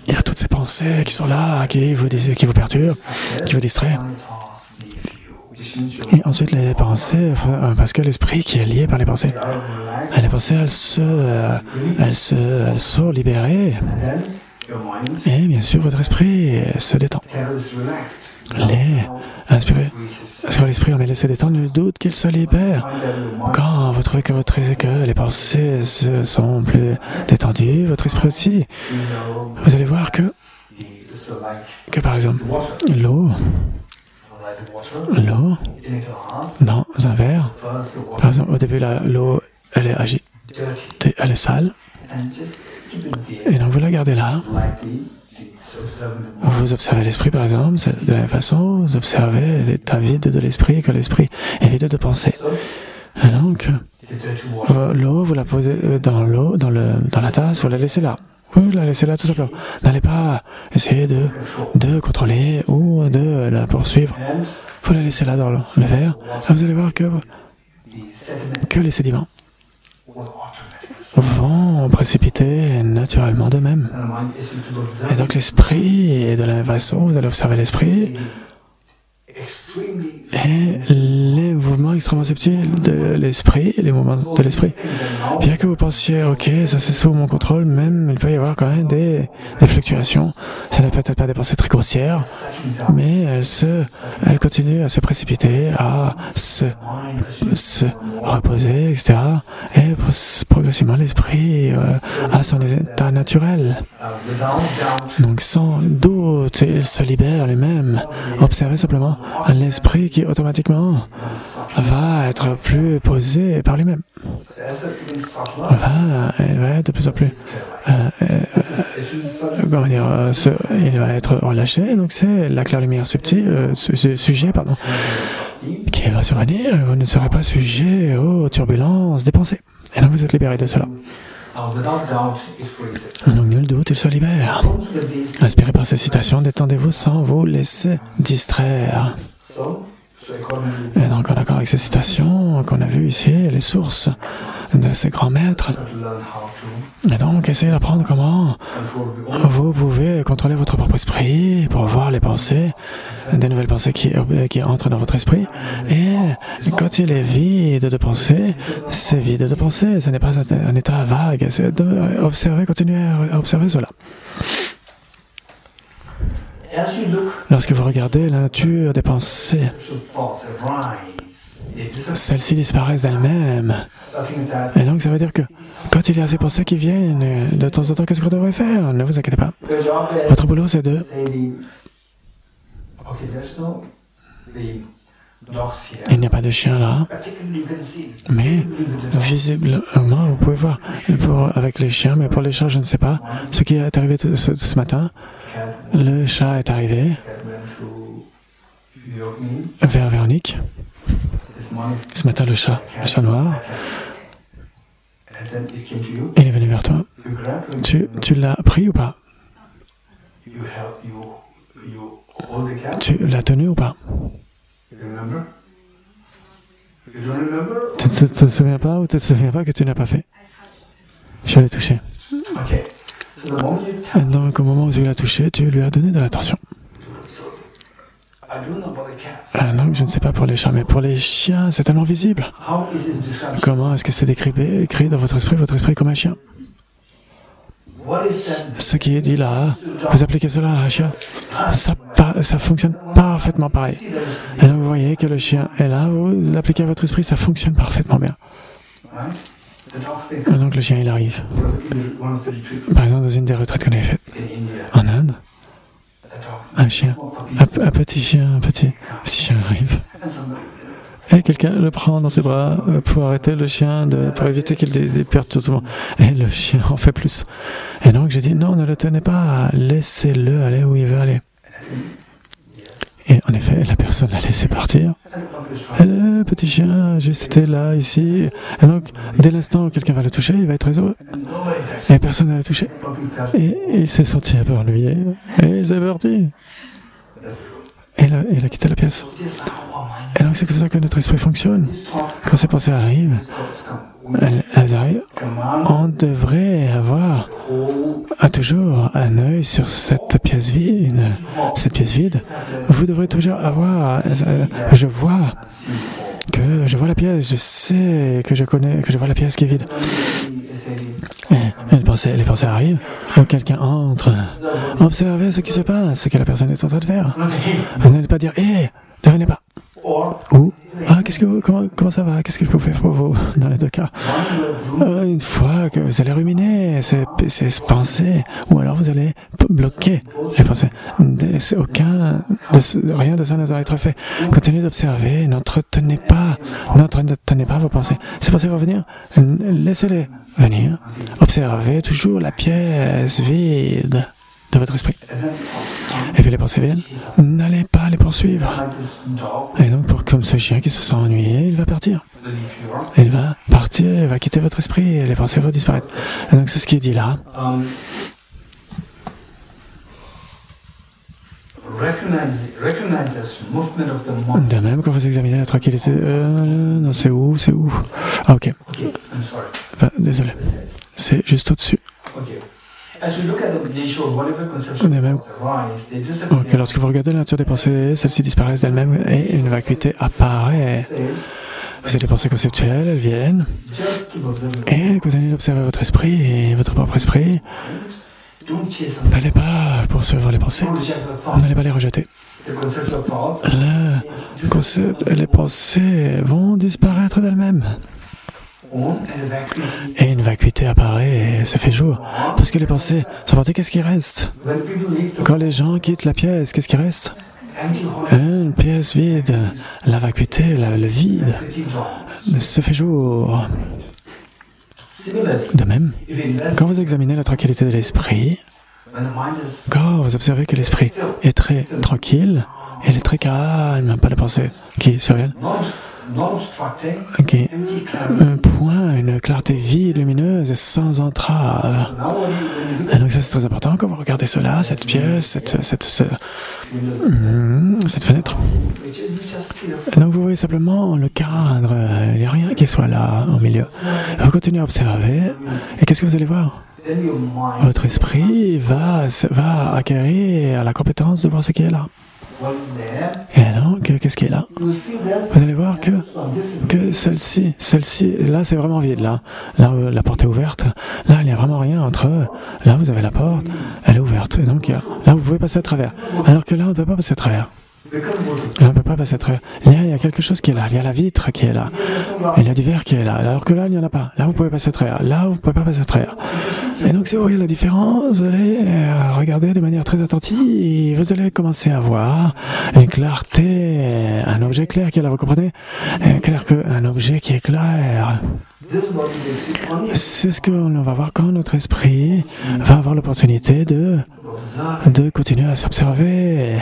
Speaker 1: il y a toutes ces pensées qui sont là, qui vous perturbent, qui vous distraient. Et ensuite les pensées, parce que l'esprit qui est lié par les pensées, elles sont libérées. Et bien sûr, votre esprit se détend. Sur l'esprit, on les laisse détendre, nul doute qu'il se libère. Quand vous trouvez que les pensées se sont plus détendues, votre esprit aussi, vous allez voir que par exemple, l'eau dans un verre, par exemple, au début, l'eau, elle est agitée, elle est sale, et donc vous la gardez là. Vous observez l'esprit, par exemple, de la même façon, vous observez l'état vide de l'esprit, que l'esprit est vide de pensée. Et donc, l'eau, vous la posez dans la tasse, vous la laissez là. Vous la laissez là tout simplement. N'allez pas essayer de contrôler ou de la poursuivre. Vous la laissez là dans le verre. Et vous allez voir que les sédiments vont précipiter naturellement d'eux-mêmes. Et donc l'esprit, de la même façon, vous allez observer l'esprit et les mouvements extrêmement subtils de l'esprit, les mouvements de l'esprit. Bien que vous pensiez, ok, ça c'est sous mon contrôle, même il peut y avoir quand même des fluctuations. Ce n'est peut-être pas des pensées très grossières, mais elles continuent à se précipiter, à se reposer, etc. Et progressivement, l'esprit a son état naturel. Donc sans doute, il se libère lui-même. Observez simplement l'esprit qui automatiquement va être plus posé par lui-même. Il va être de plus en plus il va être relâché. Donc c'est la claire lumière subtile, sujet, qui va survenir. Vous ne serez pas sujet aux turbulences des pensées. Et donc vous êtes libéré de cela. Donc nul doute, il se libère. Inspiré par ces citations, détendez-vous sans vous laisser distraire. Et donc en accord avec ces citations qu'on a vues ici, les sources de ces grands maîtres, et donc essayez d'apprendre comment vous pouvez contrôler votre propre esprit pour voir les pensées, des nouvelles pensées qui entrent dans votre esprit. Et quand il est vide de pensée, c'est vide de pensée, ce n'est pas un état vague, c'est d'observer, continuer à observer cela. Lorsque vous regardez la nature des pensées, celles-ci disparaissent d'elles-mêmes. Et donc ça veut dire que quand il y a ces pensées qui viennent, de temps en temps, qu'est-ce que vous devrez faire? Ne vous inquiétez pas. Votre boulot, c'est de... Il n'y a pas de chien là, mais visiblement, vous pouvez voir avec les chiens, mais pour les chats, je ne sais pas. Ce qui est arrivé ce matin, le chat est arrivé vers Véronique. Ce matin, le chat noir, il est venu vers toi. Tu l'as pris ou pas? Tu l'as tenu ou pas? Tu ne te souviens pas ou tu ne te souviens pas que tu n'as pas fait? Je l'ai touché. Donc au moment où tu l'as touché, tu lui as donné de l'attention. Donc je ne sais pas pour les chats, mais pour les chiens, c'est tellement visible. Comment est-ce que c'est écrit dans votre esprit comme un chien? Ce qui est dit là, vous appliquez cela à un chien, ça fonctionne parfaitement pareil. Et donc vous voyez que le chien est là, vous l'appliquez à votre esprit, ça fonctionne parfaitement bien. Et donc le chien, il arrive. Par exemple, dans une des retraites qu'on avait faites en Inde, un chien, un petit chien arrive. Et quelqu'un le prend dans ses bras pour arrêter le chien, pour éviter qu'il perde tout le monde. Et le chien en fait plus. Et donc j'ai dit, non, ne le tenez pas, laissez-le aller où il veut aller. Et en effet, la personne l'a laissé partir. Et le petit chien, juste était là, ici. Et donc, dès l'instant où quelqu'un va le toucher, il va être très heureux. Et personne ne l'a touché. Et il s'est senti un peu ennuyé. Et il s'est parti. Et il a quitté la pièce. Et donc c'est comme ça que notre esprit fonctionne. Quand ces pensées arrivent, elles arrivent, on devrait avoir toujours un œil sur cette pièce vide. Cette pièce vide, vous devrez toujours avoir... je vois la pièce, je sais que je vois la pièce qui est vide. Et les pensées arrivent, ou quelqu'un entre. Observez ce qui se passe, ce que la personne est en train de faire. Vous n'allez pas dire, hé, ne venez pas. Ou, comment ça va? Qu'est-ce que je peux faire pour vous? Dans les deux cas. Une fois que vous allez ruminer ces pensées, ou alors vous allez bloquer les pensées. Rien de ça ne doit être fait. Continuez d'observer, n'entretenez pas vos pensées. Ces pensées vont venir, laissez-les venir. Observez toujours la pièce vide de votre esprit. Et puis les pensées viennent, n'allez pas les poursuivre. Et donc, comme ce chien qui se sent ennuyé, il va partir. Il va partir, il va quitter votre esprit et les pensées vont disparaître. Et donc c'est ce qui est dit là. De même, quand vous examinez la tranquillité... non, c'est où? Ah, ok. Désolé. C'est juste au-dessus. Lorsque vous regardez la nature des pensées, celles-ci disparaissent d'elles-mêmes et une vacuité apparaît. C'est des pensées conceptuelles, elles viennent. Et continuez d'observer votre esprit et votre propre esprit. N'allez pas poursuivre les pensées. N'allez pas les rejeter. Les pensées vont disparaître d'elles-mêmes. Et une vacuité apparaît et se fait jour. Parce que les pensées sont portées, qu'est-ce qui reste? Quand les gens quittent la pièce, qu'est-ce qui reste? Une pièce vide. La vacuité, le vide, se fait jour. De même, quand vous examinez la tranquillité de l'esprit, quand vous observez que l'esprit est très tranquille, il est très calme, pas de pensées qui surviennent. Un point, une clarté vide, lumineuse et sans entrave. Et donc ça c'est très important quand vous regardez cela, cette pièce, cette fenêtre. Et donc vous voyez simplement le cadre, il n'y a rien qui soit là au milieu. Vous continuez à observer et qu'est-ce que vous allez voir? Votre esprit va acquérir la compétence de voir ce qui est là. Et donc, qu'est-ce qui est là? Vous allez voir que celle-ci, là c'est vraiment vide, là la porte est ouverte, là il n'y a vraiment rien entre eux, là vous avez la porte, elle est ouverte, et donc là vous pouvez passer à travers, alors que là on ne peut pas passer à travers. Là, on ne peut pas passer à travers. Il y a quelque chose qui est là, il y a la vitre qui est là, il y a du verre qui est là, alors que là il n'y en a pas, là vous pouvez passer à travers, là vous ne pouvez pas passer à travers. Et donc si vous voyez la différence, vous allez regarder de manière très attentive, vous allez commencer à voir une clarté, un objet clair qui est là, vous comprenez? Un objet qui est clair. C'est ce qu'on va voir quand notre esprit va avoir l'opportunité de continuer à s'observer.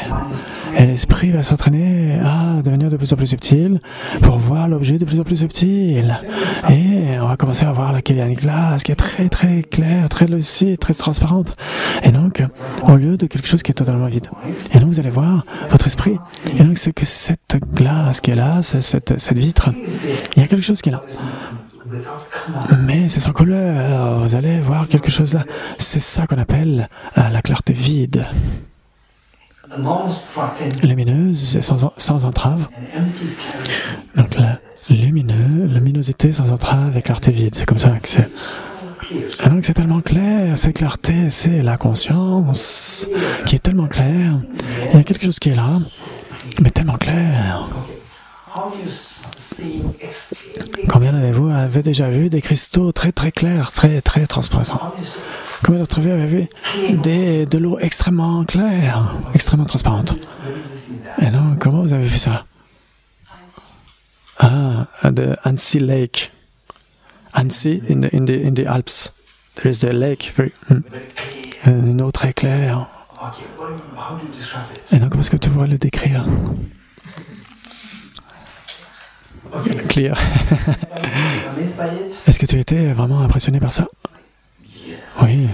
Speaker 1: Et l'esprit va s'entraîner à devenir de plus en plus subtil pour voir l'objet de plus en plus subtil. Et on va commencer à voir qu'il y a une glace qui est très très claire, très lucide, très transparente. Et donc, au lieu de quelque chose qui est totalement vide. Et donc, vous allez voir votre esprit. Et donc, c'est que cette glace qui est là, cette vitre, il y a quelque chose qui est là. Mais c'est sans couleur, vous allez voir quelque chose là. C'est ça qu'on appelle la clarté vide. Lumineuse et sans entrave. Donc la luminosité sans entrave et clarté vide. C'est comme ça que c'est. Donc c'est tellement clair, cette clarté, c'est la conscience qui est tellement claire. Il y a quelque chose qui est là, mais tellement clair. Combien d'avez-vous déjà vu des cristaux très très clairs, très très transparents? Combien d'entre vous avez vu de l'eau extrêmement claire, extrêmement transparente? Et non, comment vous avez vu ça? The Annecy Lake. Annecy in the Alps. There is the lake, une eau très claire. Et donc, comment est-ce que tu pourrais le décrire? Clear. Est-ce que tu étais vraiment impressionné par ça? Oui.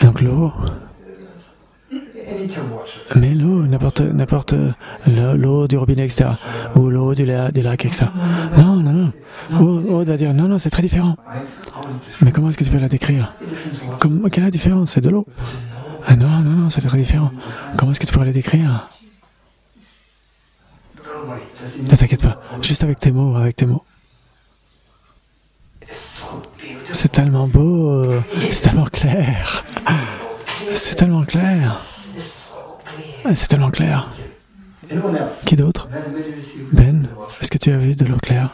Speaker 1: Et donc l'eau. Mais l'eau, n'importe l'eau du robinet, etc. Ou l'eau du lac, etc. Non. Ou va dire, non, c'est très différent. Mais comment est-ce que tu peux la décrire? Quelle est la différence? C'est de l'eau. Ah non, c'est très différent. Comment est-ce que tu pourrais la décrire? Ne t'inquiète pas, juste avec tes mots, C'est tellement beau, c'est tellement clair. C'est tellement clair. C'est tellement clair. Qui d'autre? Ben, est-ce que tu as vu de l'eau claire?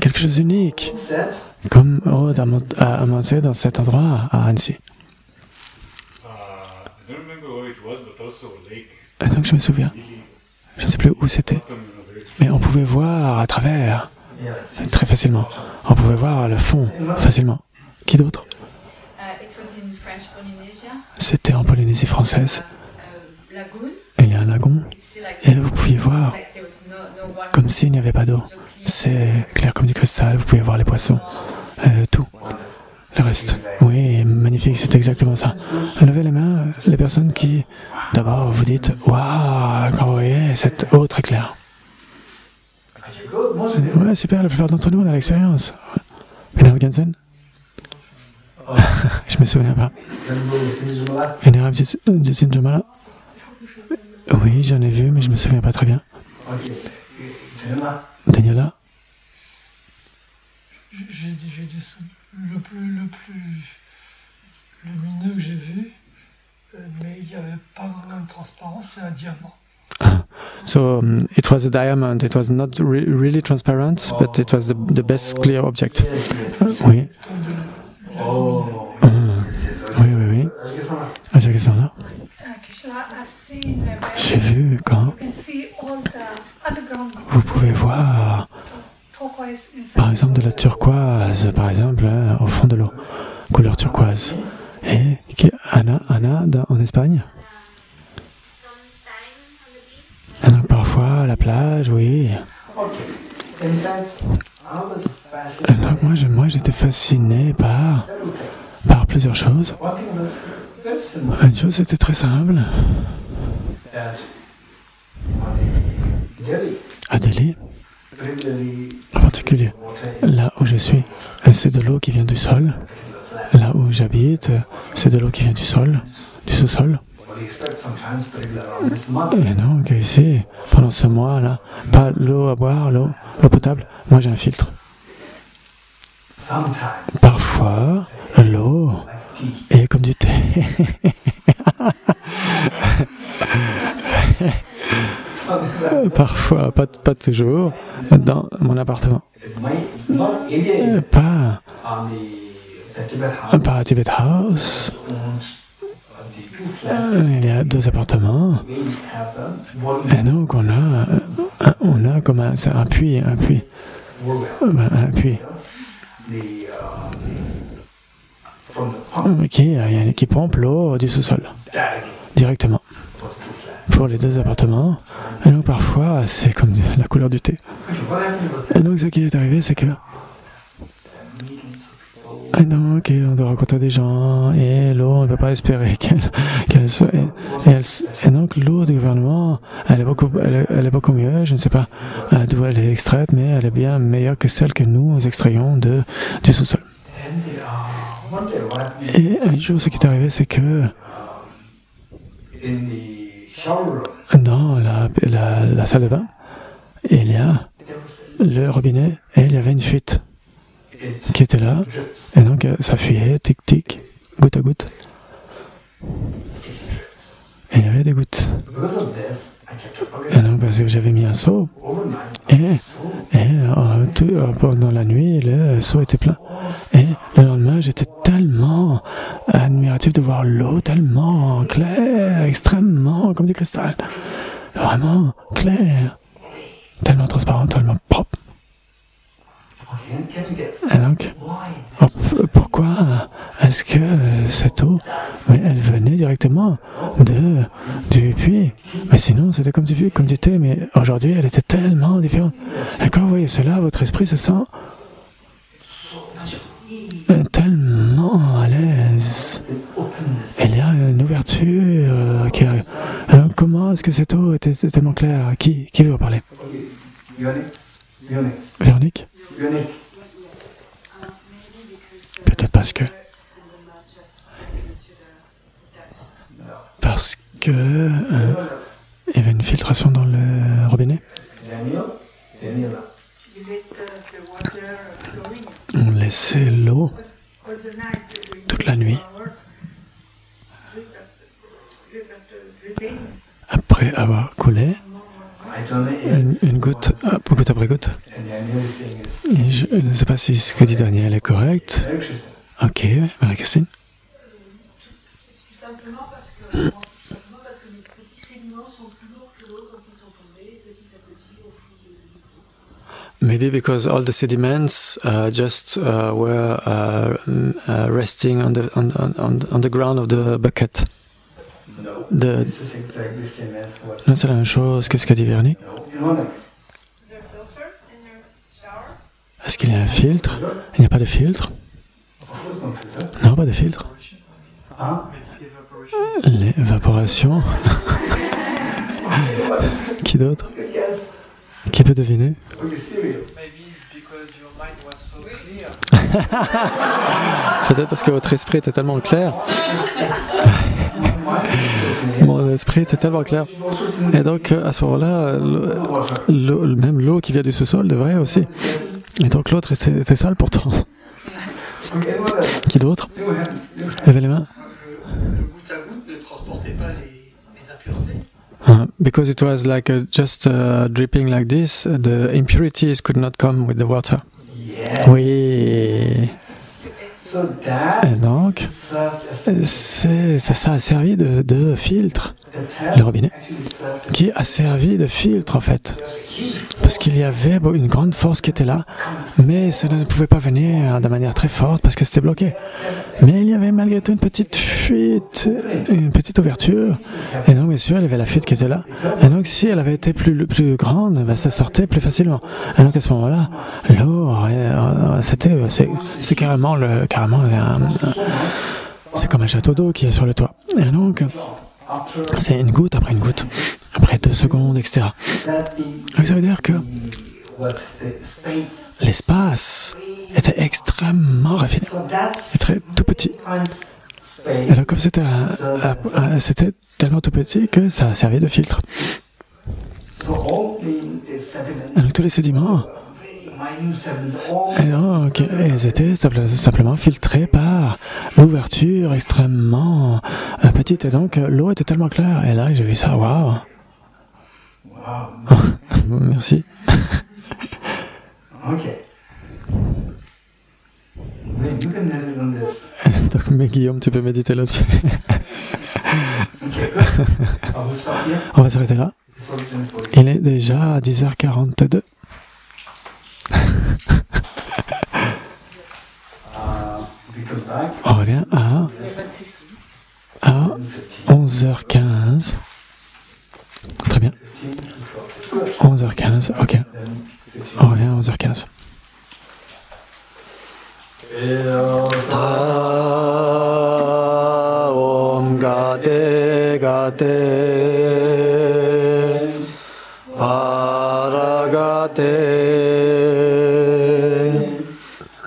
Speaker 1: Quelque chose d'unique. Comme à Montsé, dans cet endroit, à Annecy. Et donc je me souviens. Je ne sais plus où c'était. Mais on pouvait voir à travers. Très facilement. On pouvait voir le fond facilement. Qui d'autre? C'était en Polynésie française. Il y a un lagon. Et vous pouviez voir, comme s'il n'y avait pas d'eau. C'est clair comme du cristal. Vous pouvez voir les poissons. Tout. Le reste. Oui, magnifique. C'est exactement ça. Levez les mains, les personnes qui, d'abord, vous dites « Waouh, quand vous voyez cette eau très claire. » Ouais, super, la plupart d'entre nous, on a l'expérience. Vénérable Gansen? Je me souviens pas. Vénérable Justin Jomala? Oui, j'en ai vu, mais je me souviens pas très bien. Daniela?
Speaker 2: J'ai des le plus lumineux que j'ai vu, mais il n'y avait pas vraiment de transparence, c'est un diamant.
Speaker 1: So it was a diamond. It was not really transparent, but it was the best clear object. Oui. Oui. À chaque question là. J'ai vu quand vous pouvez voir, par exemple, de la turquoise, par exemple, au fond de l'eau, couleur turquoise. Et Anna en Espagne. Et donc parfois à la plage, oui. Et donc moi j'étais fasciné par plusieurs choses. Une chose c'était très simple. À Delhi, en particulier, là où je suis, c'est de l'eau qui vient du sol. Là où j'habite, c'est de l'eau qui vient du sol, du sous-sol. Et donc ici, pendant ce mois-là, pas l'eau à boire, l'eau potable, moi j'ai un filtre. Parfois, l'eau est comme du thé. Parfois, pas toujours, dans mon appartement. Pas à Tibet House. Il y a 2 appartements. Et donc on a comme un puits. Un puits qui pompe l'eau du sous-sol directement pour les 2 appartements. Et donc parfois c'est comme la couleur du thé. Et donc ce qui est arrivé, c'est que et donc on doit rencontrer des gens et l'eau, on ne peut pas espérer qu'elle soit. Et donc l'eau du gouvernement, elle est beaucoup mieux. Je ne sais pas d'où elle est extraite, mais elle est bien meilleure que celle que nous extrayons du sous-sol. Et un jour, ce qui est arrivé, c'est que dans la salle de bain, il y a le robinet et il y avait une fuite qui était là, et donc ça fuyait, tic-tic, goutte à goutte. Et il y avait des gouttes. Et donc parce que j'avais mis un seau, et pendant la nuit, le seau était plein. Et le lendemain, j'étais tellement admiratif de voir l'eau, tellement claire, extrêmement comme du cristal. Vraiment clair, tellement transparent, tellement propre. Et donc, pourquoi est-ce que cette eau, mais elle venait directement du puits? Mais sinon, c'était comme du thé, mais aujourd'hui, elle était tellement différente. Et quand vous voyez cela, votre esprit se sent tellement à l'aise. Il y a une ouverture qui arrive. Alors, comment est-ce que cette eau était tellement claire? Qui veut en parler? Véronique? Peut-être parce que il y avait une filtration dans le robinet. laissé l'eau toute la nuit. Après avoir coulé, une goutte après goutte. Et je ne sais pas si ce que dit Daniel est correct. Ok, Marie-Christine.
Speaker 3: Simplement parce que les petits sédiments sont plus lourds que l'eau quand ils sont tombés petit à petit au fil du cours.
Speaker 1: Maybe because all the sediments were resting on the ground of the bucket. Non, c'est la même chose que ce qu'a dit Vernie. Est-ce qu'il y a un filtre? Il n'y a pas de filtre? Non, pas de filtre. L'évaporation. Qui d'autre? Qui peut deviner? Peut-être parce que votre esprit était tellement clair. Mon esprit était tellement clair. Et donc, à ce moment-là, même l'eau qui vient du sous-sol devrait aussi. Et donc, l'autre était sale pourtant. Qui d'autre? Levez les mains.
Speaker 4: Le goutte à goutte ne transportait pas les impuretés.
Speaker 1: Because it was like just dripping like this, the impurities could not come with the water.
Speaker 4: Yeah.
Speaker 1: Oui. Et donc, ça a servi de filtre, le robinet, qui a servi de filtre en fait, parce qu'il y avait une grande force qui était là, mais cela ne pouvait pas venir de manière très forte parce que c'était bloqué. Mais il y avait malgré tout une petite fuite, une petite ouverture, et donc bien sûr il y avait la fuite qui était là, et donc si elle avait été plus grande, ben, ça sortait plus facilement. Et donc à ce moment-là, l'eau, c'est carrément c'est comme un château d'eau qui est sur le toit. Et donc, c'est une goutte, après 2 secondes, etc. Donc ça veut dire que l'espace était extrêmement raffiné, était tout petit. Et donc comme c'était tellement tout petit que ça a servi de filtre. Et donc tous les sédiments, ils étaient simplement filtrés par l'ouverture extrêmement petite. Et donc, l'eau était tellement claire. Et là, j'ai vu ça. Waouh! Merci. Donc, mais Guillaume, tu peux méditer là-dessus. On va s'arrêter là. Il est déjà 10h42. On revient à 11h15. Très bien. 11h15, ok. On revient à 11h15. Om Gate Gate Paragate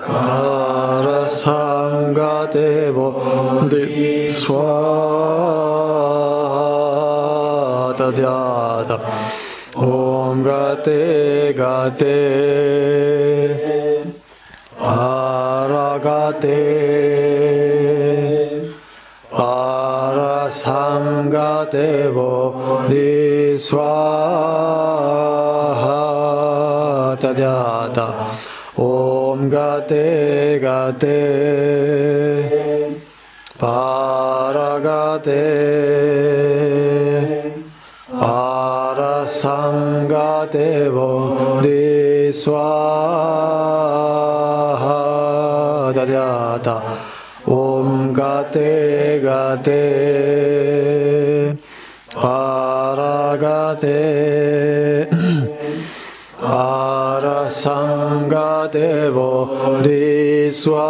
Speaker 1: Parasangate Bodhi Swata Dhyata Om Gate Gate Paragate Parasamgate Bodhi Swata Dhyata Om Gate Gate Paragate Parasamgate Bodhi Swata Dhyata Om Gate Gate Paragate Parasangate Bodhi Swaha